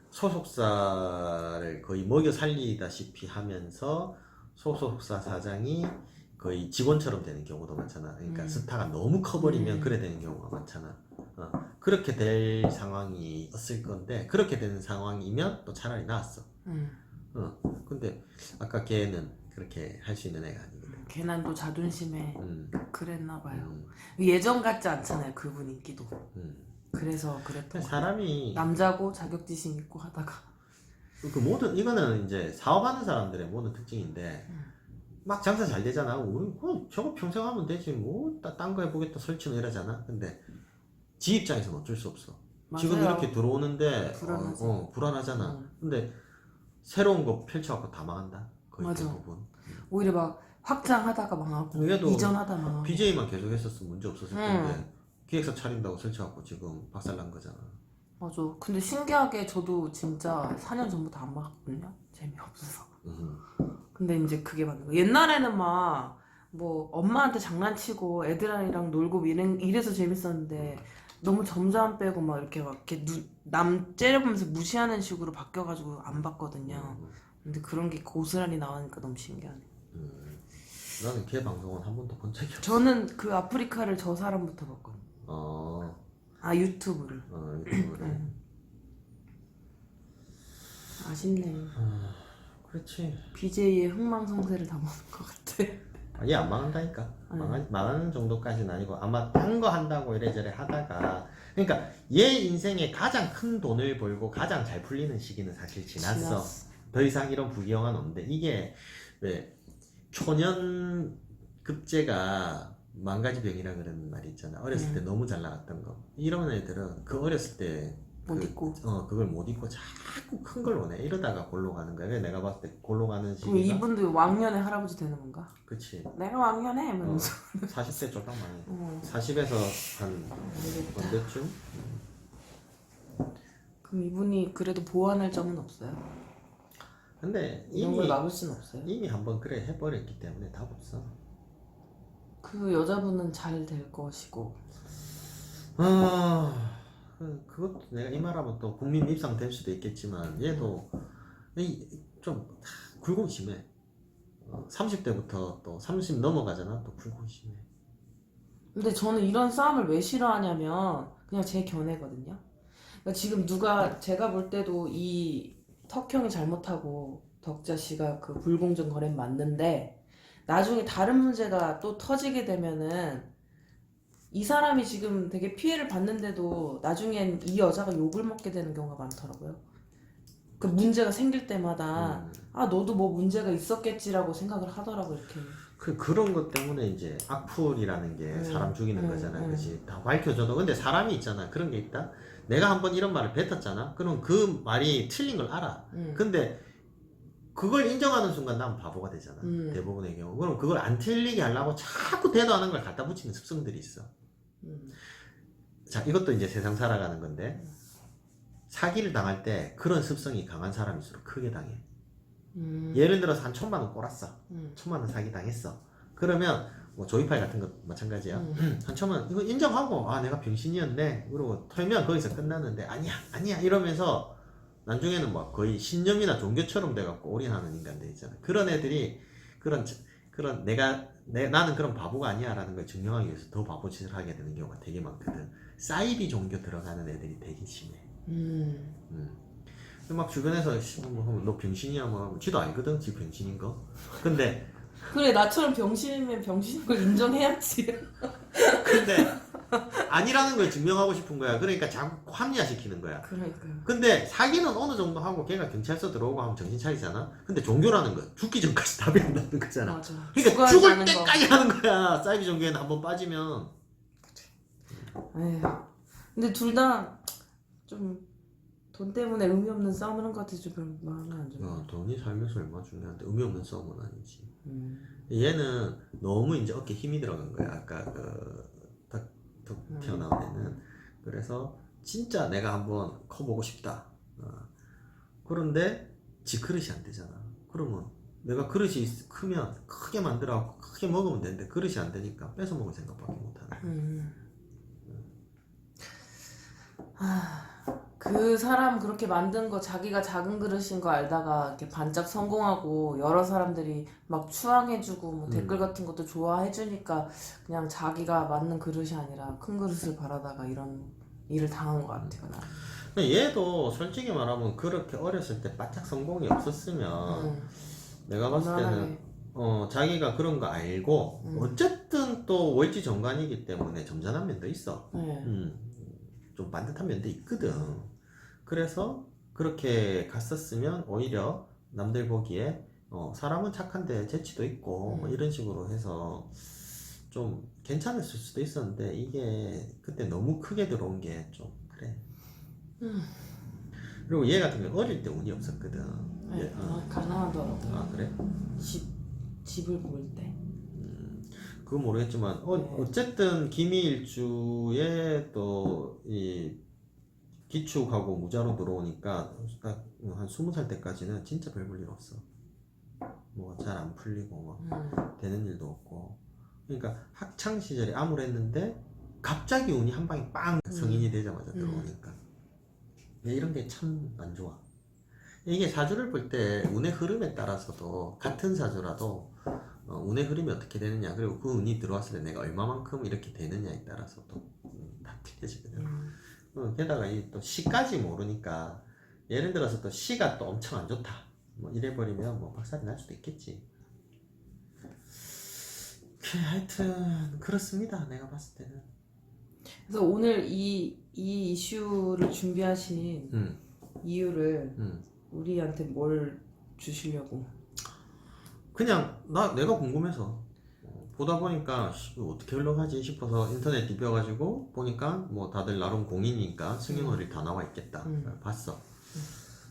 소속사를 거의 먹여 살리다시피 하면서 소속사 사장이 거의 직원처럼 되는 경우도 많잖아. 그러니까 스타가 너무 커버리면 그래 되는 경우가 많잖아. 그렇게 될 상황이었을 건데 그렇게 되는 상황이면 또 차라리 나았어. 근데 아까 걔는 그렇게 할 수 있는 애가 아니거든. 걔는 또 자존심에 그랬나 봐요. 예전 같지 않잖아요, 그분 인기도. 그래서 그랬던 사람이 남자고 자격지심 있고 하다가 이거는 이제 사업하는 사람들의 모든 특징인데 막 장사 잘 되잖아. 우리 저거 평생 하면 되지 뭐 딴 거 해보겠다 설치는 이러잖아. 근데 지 입장에서는 어쩔 수 없어. 맞아요. 지금 이렇게 들어오는데 불안하잖아. 근데 새로운 거 펼쳐갖고 다 망한다. 거의 맞아. 대부분. 오히려 막 확장하다가 망하고 이전하다 망하고. BJ만 계속 했었으면 문제 없었을 텐데 기획사 차린다고 설치갖고 지금 박살난 거잖아. 맞아. 근데 신기하게 저도 진짜 4년 전부터 안 봤거든요. 재미없어서. 근데 이제 그게 맞는 거. 옛날에는 막 뭐 엄마한테 장난치고 애들이랑 놀고 이래서 재밌었는데 너무 점잖 빼고 막 이렇게 남 째려보면서 무시하는 식으로 바뀌어가지고 안 봤거든요. 근데 그런 게 고스란히 나오니까 너무 신기하네. 나는 걔 방송은 한 번도 본 적이 없어. 저는 그 아프리카를 저 사람부터 봤거든요. 유튜브를. 유튜브를. 아쉽네. 그렇지. BJ의 흥망성쇠를 담아놓은 것 같아. 얘 안 망한다니까. 망하는 정도까지는 아니고 아마 딴 거 한다고 이래저래 하다가 그러니까 얘 인생에 가장 큰 돈을 벌고 가장 잘 풀리는 시기는 사실 지났어. 더 이상 이런 부귀영화는 없는데 이게 왜 초년급제가 망가지병이라 그러는 말이 있잖아. 어렸을 때 너무 잘 나갔던 거. 이런 애들은 그 어렸을 때 못 입고. 그걸 못 입고 자꾸 큰 걸 원해. 이러다가 골로 가는 거야. 그래서 내가 봤을 때 골로 가는 그럼 시기가. 이분도 왕년의 할아버지 되는 건가? 그치. 내가 왕년에 이러면서. 40대 쫄딱 많이. 40에서 한 언제쯤? 그럼 이분이 그래도 보완할 점은 없어요? 근데 이런 걸 막을 순 없어요? 이미 한번 그래 해버렸기 때문에 답 없어. 그 여자분은 잘 될 것이고. 그것도 내가 이 말하면 또 국민 밉상 될 수도 있겠지만 얘도 좀 굴곡이 심해. 30대부터 또 30 넘어가잖아. 또 굴곡이 심해. 근데 저는 이런 싸움을 왜 싫어하냐면 그냥 제 견해거든요. 그러니까 지금 제가 볼 때도 이 턱형이 잘못하고 덕자 씨가 그 불공정 거래는 맞는데 나중에 다른 문제가 또 터지게 되면은 이 사람이 지금 되게 피해를 받는데도 나중엔 이 여자가 욕을 먹게 되는 경우가 많더라고요. 그 문제가 생길 때마다 아 너도 뭐 문제가 있었겠지라고 생각을 하더라고 이렇게. 그런 것 때문에 이제 악플이라는 게 사람 죽이는 거잖아. 그치? 다 밝혀줘도. 근데 사람이 있잖아. 그런 게 있다. 내가 한번 이런 말을 뱉었잖아. 그럼 그 말이 틀린 걸 알아. 근데 그걸 인정하는 순간 난 바보가 되잖아. 대부분의 경우. 그럼 그걸 안 틀리게 하려고 자꾸 대도하는 걸 갖다 붙이는 습성들이 있어. 자, 이것도 이제 세상 살아가는 건데 사기를 당할 때 그런 습성이 강한 사람일수록 크게 당해. 예를 들어서 한 1,000만 원 꼬랐어. 1,000만 원 사기 당했어. 그러면 뭐 조이팔 같은 거 마찬가지야. 한 1,000만 원 이거 인정하고 아 내가 병신이었네. 그러고 털면 거기서 끝났는데 아니야 이러면서 나중에는 뭐 거의 신념이나 종교처럼 돼갖고 올인하는 인간들 있잖아. 그런 애들이 그런 나는 그런 바보가 아니야라는 걸 증명하기 위해서 더 바보짓을 하게 되는 경우가 되게 많거든. 사이비 종교 들어가는 애들이 되게 심해. 막 주변에서 너 병신이야 뭐 지도 알거든 지 병신인 거. 근데 그래 나처럼 병신이면 병신인 걸 인정해야지. 근데 아니라는 걸 증명하고 싶은 거야. 그러니까 자꾸 합리화시키는 거야. 그러니까요. 근데 사기는 어느 정도 하고 걔가 경찰서 들어오고 하면 정신 차리잖아. 근데 종교라는 건 죽기 전까지 답이 안 나는 거잖아. 맞아. 그러니까 죽어야지 죽을 하는 거. 때까지 하는 거야. 사이비 종교에는 한번 빠지면. 에휴. 근데 둘 다 좀 돈 때문에 의미 없는 싸움을 한 것 같아서 좀 마음이 안 좋아. 돈이 살면서 얼마나 중요한데 의미 없는 싸움은 아니지. 얘는 너무 이제 어깨에 힘이 들어간 거야. 아까 탁 튀어나온 애는. 그래서 진짜 내가 한번 커보고 싶다. 그런데 지 그릇이 안 되잖아. 그러면 내가 그릇이 크면 크게 만들어갖고 크게 먹으면 되는데 그릇이 안 되니까 뺏어 먹을 생각밖에 못 하는. 그 사람 그렇게 만든 거 자기가 작은 그릇인 거 알다가 이렇게 반짝 성공하고 여러 사람들이 막 추앙해주고 뭐 댓글 같은 것도 좋아해주니까 그냥 자기가 맞는 그릇이 아니라 큰 그릇을 바라다가 이런 일을 당한 것 같아요. 나는. 얘도 솔직히 말하면 그렇게 어렸을 때 바짝 성공이 없었으면 내가 봤을 때는 자기가 그런 거 알고 어쨌든 또 월지 정관이기 때문에 점잖은 면도 있어. 좀 반듯한 면도 있거든. 그래서 그렇게 갔었으면 오히려 남들 보기에 사람은 착한데 재치도 있고 뭐 이런 식으로 해서 좀 괜찮았을 수도 있었는데 이게 그때 너무 크게 들어온 게 좀 그래. 그리고 얘 같은 경우 어릴 때 운이 없었거든. 네, 가난하더라고요. 아 그래? 집을 볼 때. 그건 모르겠지만 어쨌든 기미일주에 또 이 기축하고 무자로 들어오니까 딱 한 20살 때까지는 진짜 별 볼 일 없어. 뭐 잘 안 풀리고 뭐 되는 일도 없고. 그러니까 학창 시절에 암울했는데 갑자기 운이 한 방에 빵 성인이 되자마자 들어오니까 이런 게 참 안 좋아. 이게 사주를 볼 때 운의 흐름에 따라서도 같은 사주라도 운의 흐름이 어떻게 되느냐 그리고 그 운이 들어왔을 때 내가 얼마만큼 이렇게 되느냐에 따라서 또 다 틀려지거든. 게다가 이 또 시까지 모르니까 예를 들어서 또 시가 또 엄청 안 좋다 뭐 이래버리면 뭐 박살이 날 수도 있겠지. 하여튼 그렇습니다. 내가 봤을 때는. 그래서 오늘 이 이슈를 준비하신 이유를 우리한테 뭘 주시려고? 그냥 내가 궁금해서 보다 보니까 이거 어떻게 흘러가지 싶어서 인터넷 뒤벼가지고 보니까 뭐 다들 나름 공인이니까 승용어리 다 나와 있겠다. 봤어.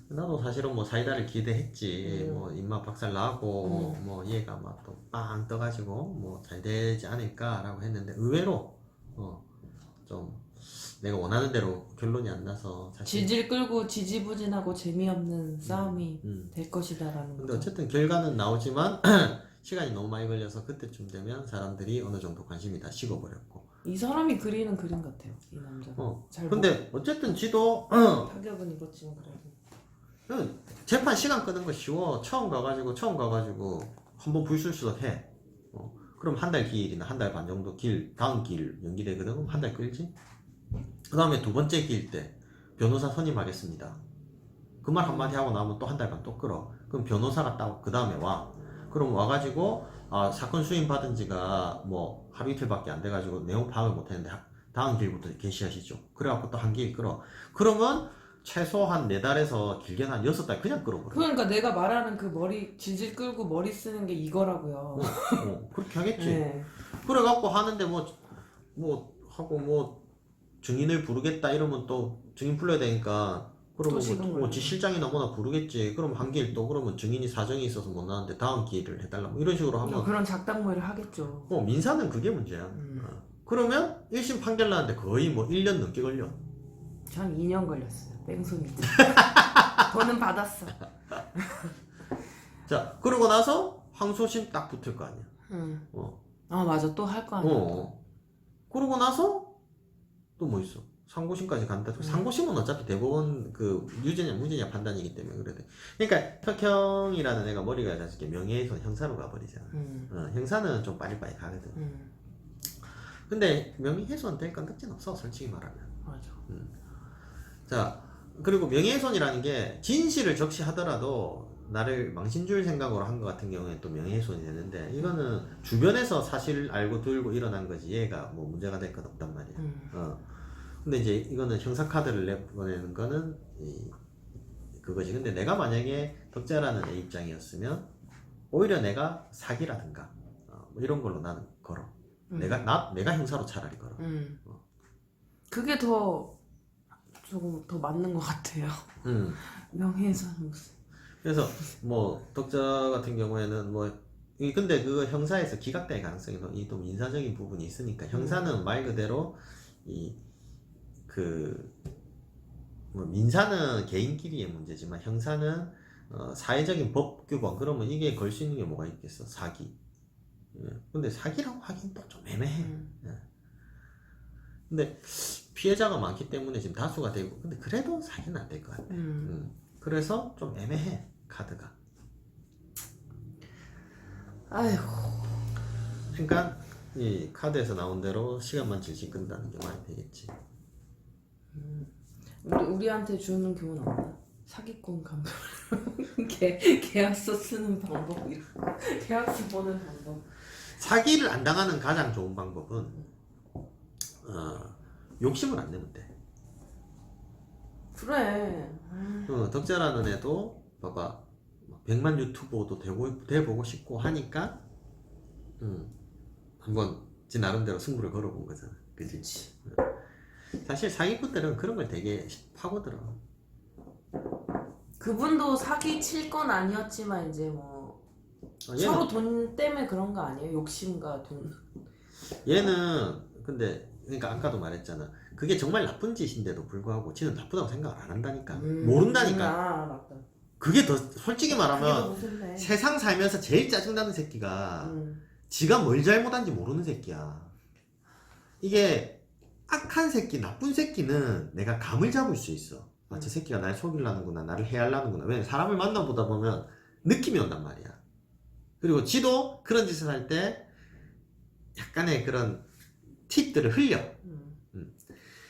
나도 사실은 뭐 사이다를 기대했지. 뭐 입맛 박살 나고 뭐 얘가 막 또 빵 떠가지고 뭐 잘 되지 않을까라고 했는데 의외로 좀 내가 원하는 대로 결론이 안 나서 사실 질질 끌고 지지부진하고 재미없는 싸움이 될 것이다라는 근데 거죠. 어쨌든 결과는 나오지만 시간이 너무 많이 걸려서 그때쯤 되면 사람들이 어느 정도 관심이 다 식어버렸고 이 사람이 그리는 그림 같아요. 이 남자. 잘 근데 어쨌든 지도 타격은 입었지만 그래도 재판 시간 끄는 거 쉬워. 처음 가가지고 한번 불출석 해. 그럼 한 달 길이나 한 달 반 정도 다음 길 연기되거든. 그럼 한 달 끌지. 그 다음에 두 번째 기일 때 변호사 선임하겠습니다. 그 말 한마디 하고 나면 또 한 달간 또 끌어. 그럼 변호사가 딱 그 다음에 와. 그럼 와가지고 사건 수임 받은 지가 뭐 하루 이틀밖에 안 돼가지고 내용 파악을 못했는데 다음 기일부터 개시하시죠. 그래갖고 또 한 기일 끌어. 그러면 최소한 4달에서 길게는 한 6달 그냥 끌어버려. 그러니까 내가 말하는 그 머리 질질 끌고 머리 쓰는 게 이거라고요. 그렇게 하겠지. 네. 그래갖고 하는데 뭐 하고 뭐 증인을 부르겠다 이러면 또 증인 불러야 되니까 그러면 지 실장이 너무나 부르겠지. 그럼 한 기일 또 그러면 증인이 사정이 있어서 못 나왔는데 다음 기일을 해달라 뭐 이런 식으로 하면 그런 작당무를 하겠죠. 민사는 그게 문제야. 그러면 1심 판결 나는데 거의 뭐 1년 넘게 걸려. 전 2년 걸렸어요. 뺑소니. 돈은 받았어. 자 그러고 나서 항소심 딱 붙을 거 아니야. 아 맞아, 또 할 거 아니야. 그러고 나서 또 뭐 있어? 상고심까지 간다. 상고심은 어차피 대법원 그 유죄냐 무죄냐 판단이기 때문에 그래. 그러니까 혁형이라는 애가 머리가 자식게 명예훼손 형사로 가버리잖아. 형사는 좀 빨리빨리 가거든. 근데 명예훼손 될 건덕진 없어, 솔직히 말하면. 맞아. 자 그리고 명예훼손이라는 게 진실을 적시하더라도 나를 망신 줄 생각으로 한 것 같은 경우에 또 명예훼손이 되는데 이거는 주변에서 사실 알고 들고 일어난 거지 얘가 뭐 문제가 될 건 없단 말이야. 근데 이제 이거는 형사카드를 내보내는 거는 그거지. 근데 내가 만약에 덕자라는 애 입장이었으면 오히려 내가 사기라든가 뭐 이런 걸로 나는 걸어. 내가 형사로 차라리 걸어. 그게 조금 더 맞는 것 같아요. 명예훼손 무슨. 그래서 뭐 덕자 같은 경우에는 뭐 근데 그거 형사에서 기각될 가능성이 또 민사적인 부분이 있으니까 형사는 말 그대로 뭐 민사는 개인끼리의 문제지만 형사는 사회적인 법 규범 그러면 이게 걸 수 있는 게 뭐가 있겠어? 사기. 근데 사기라고 하긴 또 좀 애매해. 근데 피해자가 많기 때문에 지금 다수가 되고 근데 그래도 사기는 안 될 것 같아. 그래서 좀 애매해 카드가. 아이고. 그러니까 이 카드에서 나온 대로 시간만 질질 끈다는 게 말이 되겠지. 우리한테 주는 교훈 없나? 사기꾼 감독 계약서 쓰는 방법 이런 계약서 보는 방법. 사기를 안 당하는 가장 좋은 방법은 욕심을 안 내면 돼. 그래. 덕자라는 애도 봐봐 100만 유튜버도 돼보고 싶고 하니까 한번 지 나름대로 승부를 걸어본 거잖아. 그치? 사실 사기꾼들은 그런 걸 되게 파고들어. 그분도 사기 칠 건 아니었지만 이제 뭐 서로 돈 때문에 그런 거 아니에요? 욕심과 돈. 얘는 근데 그러니까 아까도 말했잖아. 그게 정말 나쁜 짓인데도 불구하고 지는 나쁘다고 생각을 안 한다니까. 모른다니까. 맞다. 그게 더 솔직히 말하면 세상 살면서 제일 짜증나는 새끼가 지가 뭘 잘못한지 모르는 새끼야. 이게 악한 새끼, 나쁜 새끼는 내가 감을 잡을 수 있어. 저 새끼가 날 속이려는구나, 나를 해하려는구나. 왜냐면 사람을 만나보다 보면 느낌이 온단 말이야. 그리고 지도 그런 짓을 할 때 약간의 그런 팁들을 흘려.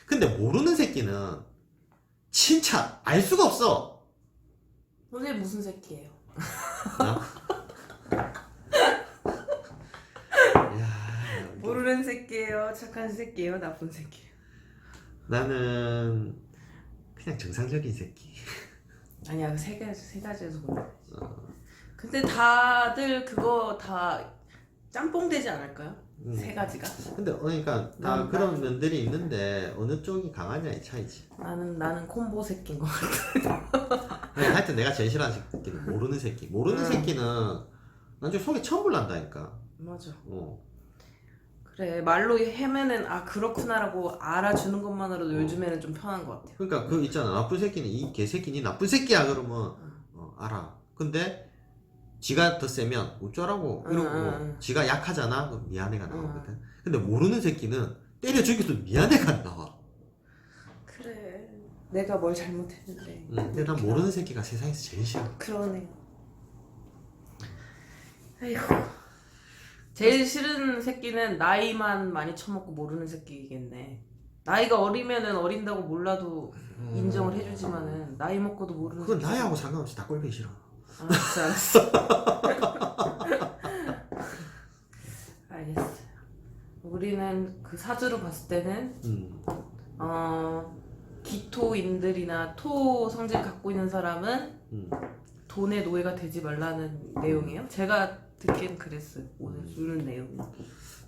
근데 모르는 새끼는 진짜 알 수가 없어. 선생님 무슨 새끼예요? 모르는 새끼예요? 착한 새끼예요? 나쁜 새끼예요? 나는 그냥 정상적인 새끼. 아니야, 세 가지에서 골라야지. 근데 다들 그거 다 짬뽕 되지 않을까요? 세 가지가? 근데 그러니까 다 그런 면들이 있는데 어느 쪽이 강하냐의 차이지. 나는 콤보 새끼인 것 같아. 하여튼 내가 제일 싫어하는 새끼는 모르는 새끼. 모르는 새끼는 나중에 속에 처음 난다니까. 맞아. 그래, 말로 헤매는 그렇구나라고 알아주는 것만으로도 요즘에는 좀 편한 것 같아요. 그러니까 그 있잖아, 나쁜 새끼는 이 개새끼니 나쁜 새끼야 그러면 알아. 근데 지가 더 세면 어쩌라고 이러고 지가 약하잖아 그럼 미안해가 나오거든. 근데 모르는 새끼는 때려 죽여도 미안해가 안 나와. 그래, 내가 뭘 잘못했는데. 근데 난 모르는 새끼가 세상에서 제일 싫어. 그러네. 아이고, 제일 싫은 새끼는 나이만 많이 처먹고 모르는 새끼겠네. 나이가 어리면은 어린다고 몰라도 인정을 해주지만은 나이 먹고도 모르는 그건 새끼. 나이하고 상관없이 다 꼴보기 싫어. 알았어. 알겠어요. 우리는 그 사주로 봤을 때는 기토인들이나 토 성질 갖고 있는 사람은 돈의 노예가 되지 말라는 내용이에요. 제가 듣기엔 그랬어요. 오늘 주는 내용이.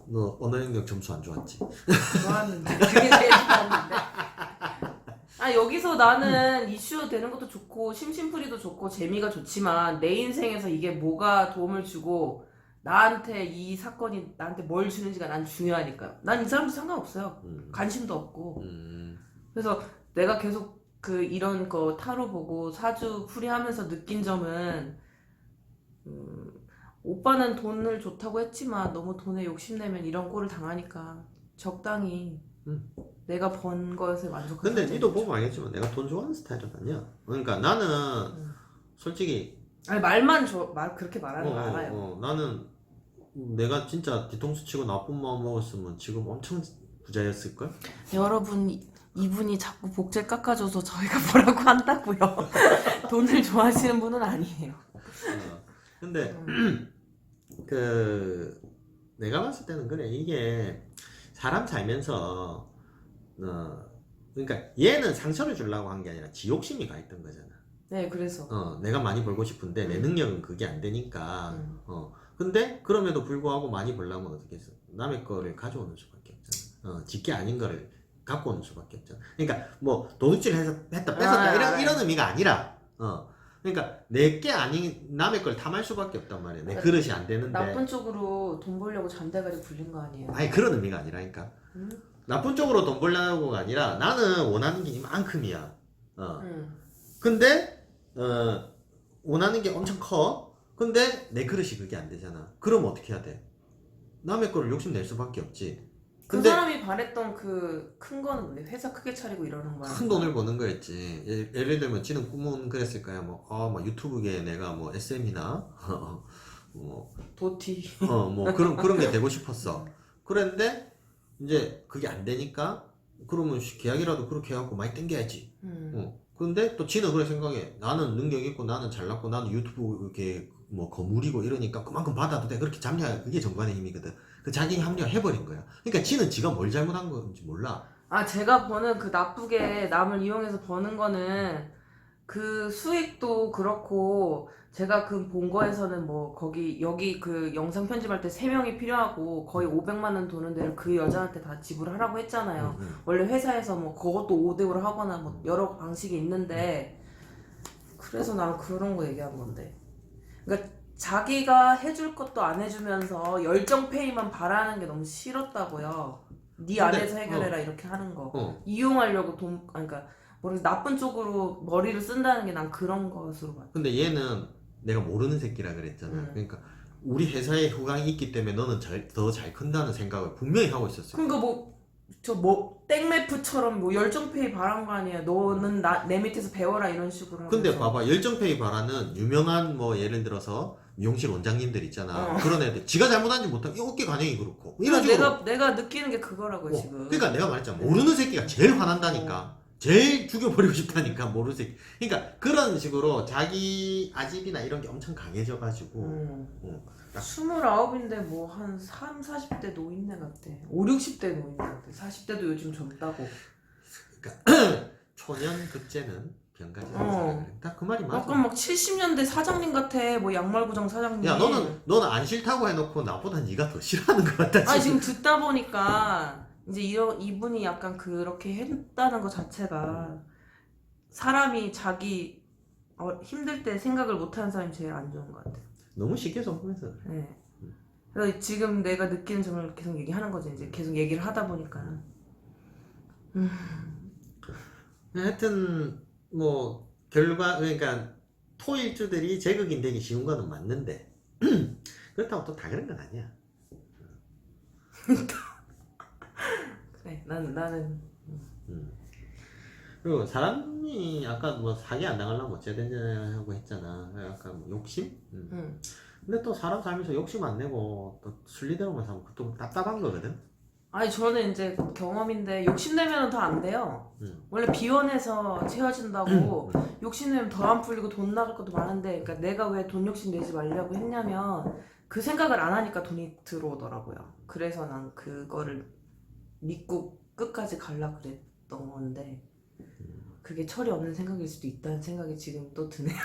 너 언어 능력 점수 안 좋았지? 좋았는데 그게 제일 좋았는데. 아 여기서 나는 이슈 되는 것도 좋고 심심풀이도 좋고 재미가 좋지만 내 인생에서 이게 뭐가 도움을 주고 나한테 이 사건이 나한테 뭘 주는지가 난 중요하니까. 난 이 사람도 상관없어요. 관심도 없고. 그래서 내가 계속 그 이런 거 타로 보고 사주 풀이하면서 느낀 점은 오빠는 돈을 좋다고 했지만 너무 돈에 욕심내면 이런 꼴을 당하니까 적당히 내가 번 것에 만족하는. 근데 니도 보면 알겠지만 내가 돈 좋아하는 스타일은 아니야. 그러니까 나는 솔직히 아니 말 그렇게 말하는 거 알아요. 나는 내가 진짜 뒤통수 치고 나쁜 마음 먹었으면 지금 엄청 부자였을걸? 여러분 이분이 자꾸 복제 깎아줘서 저희가 뭐라고 한다고요. 돈을 좋아하시는 분은 아니에요. 근데 그 내가 봤을 때는 그래. 이게 사람 살면서 그러니까 얘는 상처를 주려고 한 게 아니라 지 욕심이 가 있던 거잖아. 네, 그래서 내가 많이 벌고 싶은데 내 능력은 그게 안 되니까 근데 그럼에도 불구하고 많이 벌려면 어떻게 했어? 남의 거를 가져오는 수밖에 없잖아. 지게 아닌 거를 갖고 오는 수밖에 없잖아. 그러니까 뭐 도둑질 했다 뺏었다 이런 의미가 아니라 그러니까 내 게 아닌 남의 걸 탐할 수밖에 없단 말이야. 내 그릇이 안 되는데. 나쁜 쪽으로 돈 벌려고 잔대가리 굴린 거 아니에요? 아니 그런 의미가 아니라니까. 나쁜 쪽으로 돈 벌려고가 아니라 나는 원하는 게 이만큼이야. 근데 원하는 게 엄청 커. 근데 내 그릇이 그게 안 되잖아. 그럼 어떻게 해야 돼? 남의 거를 욕심낼 수밖에 없지. 그 근데 사람이 바랬던 그 큰 거는 뭔데? 회사 크게 차리고 이러는 거야? 큰 돈을 버는 거였지. 예를 들면 지는 꿈은 그랬을 거야. 뭐 유튜브계 내가 뭐 SM이나 뭐 도티. 뭐 그런 게 되고 싶었어. 그랬는데 이제 그게 안 되니까 그러면 계약이라도 그렇게 해갖고 많이 땡겨야지. 근데 또 지는 그래 생각해. 나는 능력 있고 나는 잘났고 나는 유튜브 이렇게 뭐 거물이고 이러니까 그만큼 받아도 돼. 그렇게 잡냐. 그게 정관의 힘이거든. 그 자기 합리화 해버린 거야. 그러니까 지는 지가 뭘 잘못한 건지 몰라. 아 제가 버는 그 나쁘게 남을 이용해서 버는 거는 그 수익도 그렇고 제가 그 본 거에서는 뭐 여기 그 영상 편집할 때 3명이 필요하고 거의 500만 원 도는 데를 그 여자한테 다 지불하라고 했잖아요. 원래 회사에서 뭐 그것도 5대5로 하거나 뭐 여러 방식이 있는데 그래서 난 그런 거 얘기한 건데. 그러니까 자기가 해줄 것도 안 해주면서 열정 페이만 바라는 게 너무 싫었다고요. 네 안에서 해결해라 이렇게 하는 거. 이용하려고 그러니까 모르겠어. 나쁜 쪽으로 머리를 쓴다는 게 난 그런 것으로 봤어. 근데 얘는 내가 모르는 새끼라 그랬잖아. 그러니까 우리 회사에 후광이 있기 때문에 너는 더 잘 큰다는 생각을 분명히 하고 있었어. 그러니까 땡매프처럼 뭐 열정페이 바란 거 아니야. 너는 내 밑에서 배워라 이런 식으로. 근데 하면서. 봐봐 열정페이 바라는 유명한 뭐 예를 들어서 미용실 원장님들 있잖아. 그런 애들 지가 잘못한지 못하면 이 어깨 관행이 그렇고 이런 식으로. 내가 느끼는 게 그거라고요 지금. 그러니까 내가 말했잖아. 모르는 새끼가 제일 화난다니까. 제일 죽여버리고 싶다니까 모르는 새끼. 그러니까 그런 식으로 자기 아집이나 이런 게 엄청 강해져가지고 29인데 뭐 한 3, 40대 노인네 같대. 5, 60대 노인네 같대. 40대도 요즘 젊다고. 그러니까 초년 급제는 병가지라. 딱 그 말이 맞아. 약간 막 70년대 사장님 같아. 뭐 양말구장 사장님. 야 너는 안 싫다고 해놓고 나보다 네가 더 싫어하는 것 같다. 아니 지금 듣다 보니까 이제 이분이 약간 그렇게 했다는 것 자체가 사람이 자기 힘들 때 생각을 못하는 사람이 제일 안 좋은 것 같아요. 너무 쉽게 접근해서 그래. 네. 그래서 지금 내가 느끼는 점을 계속 얘기하는 거지. 이제 계속 얘기를 하다 보니까. 하여튼 뭐 결과 그러니까 토일주들이 제극인 되기 쉬운 거는 맞는데 그렇다고 또 다 그런 건 아니야. 그래 나는 그리고 사람이 아까 뭐 사기 안 당하려면 어째야 되냐고 했잖아. 약간 뭐 욕심? 근데 또 사람 살면서 욕심 안 내고 또 순리대로만 살면 그것도 답답한 거거든. 아니 저는 이제 경험인데 욕심내면 더 안 돼요. 원래 비원해서 채워진다고 욕심내면 더 안 풀리고 돈 나갈 것도 많은데, 그러니까 내가 왜 돈 욕심 내지 말려고 했냐면 그 생각을 안 하니까 돈이 들어오더라고요. 그래서 난 그거를 믿고 끝까지 갈라 그랬던 건데, 그게 철이 없는 생각일 수도 있다는 생각이 지금 또 드네요.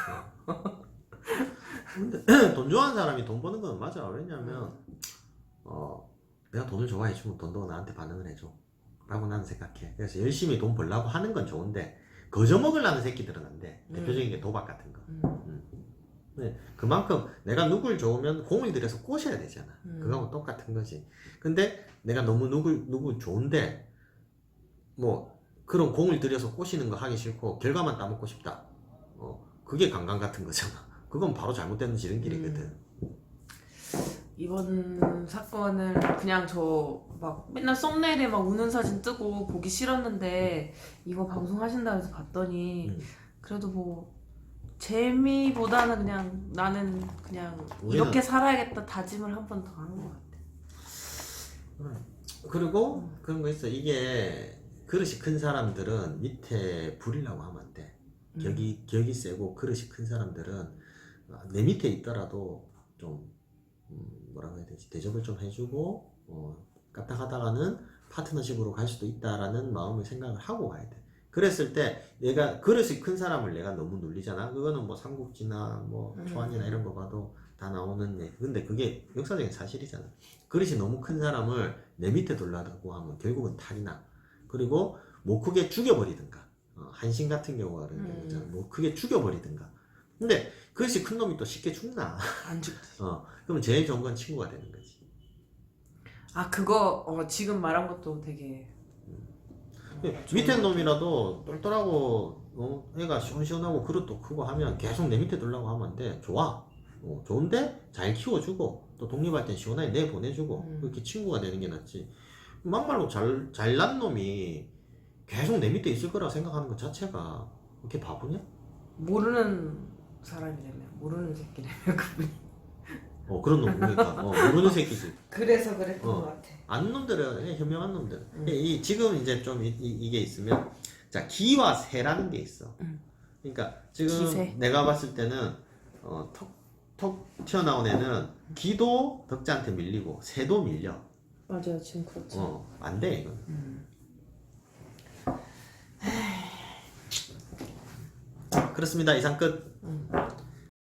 근데 돈 좋아하는 사람이 돈 버는 건 맞아. 왜냐면 내가 돈을 좋아해주면 돈도 나한테 반응을 해줘 라고 나는 생각해. 그래서 열심히 돈 벌려고 하는 건 좋은데 거저먹으려는 새끼들은 안 돼. 대표적인 게 도박 같은 거. 네, 그만큼 내가 누굴 좋으면 공을 들여서 꼬셔야 되잖아. 그거하고 똑같은 거지. 근데 내가 너무 누구 좋은데 뭐 그런 공을 들여서 꼬시는 거 하기 싫고 결과만 따먹고 싶다. 그게 강간 같은 거잖아. 그건 바로 잘못된 지름길이거든. 이번 사건을 그냥 저 막 맨날 썸네일에 막 우는 사진 뜨고 보기 싫었는데 이거 방송 하신다 해서 봤더니 그래도 뭐 재미보다는 그냥 나는 그냥 이렇게 살아야겠다 다짐을 한 번 더 하는 것 같아. 그리고 그런 거 있어. 이게 그릇이 큰 사람들은 밑에 부리려고 하면 안 돼. 격이 세고 그릇이 큰 사람들은 내 밑에 있더라도 좀 뭐라고 해야 되지? 대접을 좀 해주고 까딱하다가는 파트너십으로 갈 수도 있다라는 마음을 생각을 하고 가야 돼. 그랬을 때 내가 그릇이 큰 사람을 내가 너무 눌리잖아. 그거는 뭐 삼국지나 뭐 초안이나 이런 거 봐도 다 나오는 얘기. 근데 그게 역사적인 사실이잖아. 그릇이 너무 큰 사람을 내 밑에 둘라고 하면 결국은 탈이 나. 그리고 못 크게 죽여버리든가. 한신 같은 경우가 그런 경우잖아. 못 크게 죽여버리든가. 근데 그릇이 큰 놈이 또 쉽게 죽나? 안 죽지. 그럼 제일 좋은 건 친구가 되는 거지. 아 그거 지금 말한 것도 되게 밑에 놈이라도 똘똘하고 애가 시원시원하고 그릇도 크고 하면 계속 내 밑에 두려고 하면 안 돼. 좋아. 좋은데 잘 키워주고 또 독립할 땐 시원하게 내보내주고 그렇게 친구가 되는 게 낫지. 막말로 잘난 놈이 계속 내 밑에 있을 거라 생각하는 것 자체가 그렇게 바보냐? 모르는 사람이라면 모르는 새끼라면 그분이 그런 놈 그러니까 모르는 새끼지. 그래서 그랬던 것 같아. 아는 놈들은 그냥 현명한 놈들. 지금 이제 좀 이게 있으면 자 기와 세라는 게 있어. 그러니까 지금 기세. 내가 봤을 때는 톡 튀어나온 애는 기도 덕자한테 밀리고 새도 밀려. 맞아요, 지금 그렇죠. 안 돼 이건. 그렇습니다. 이상 끝.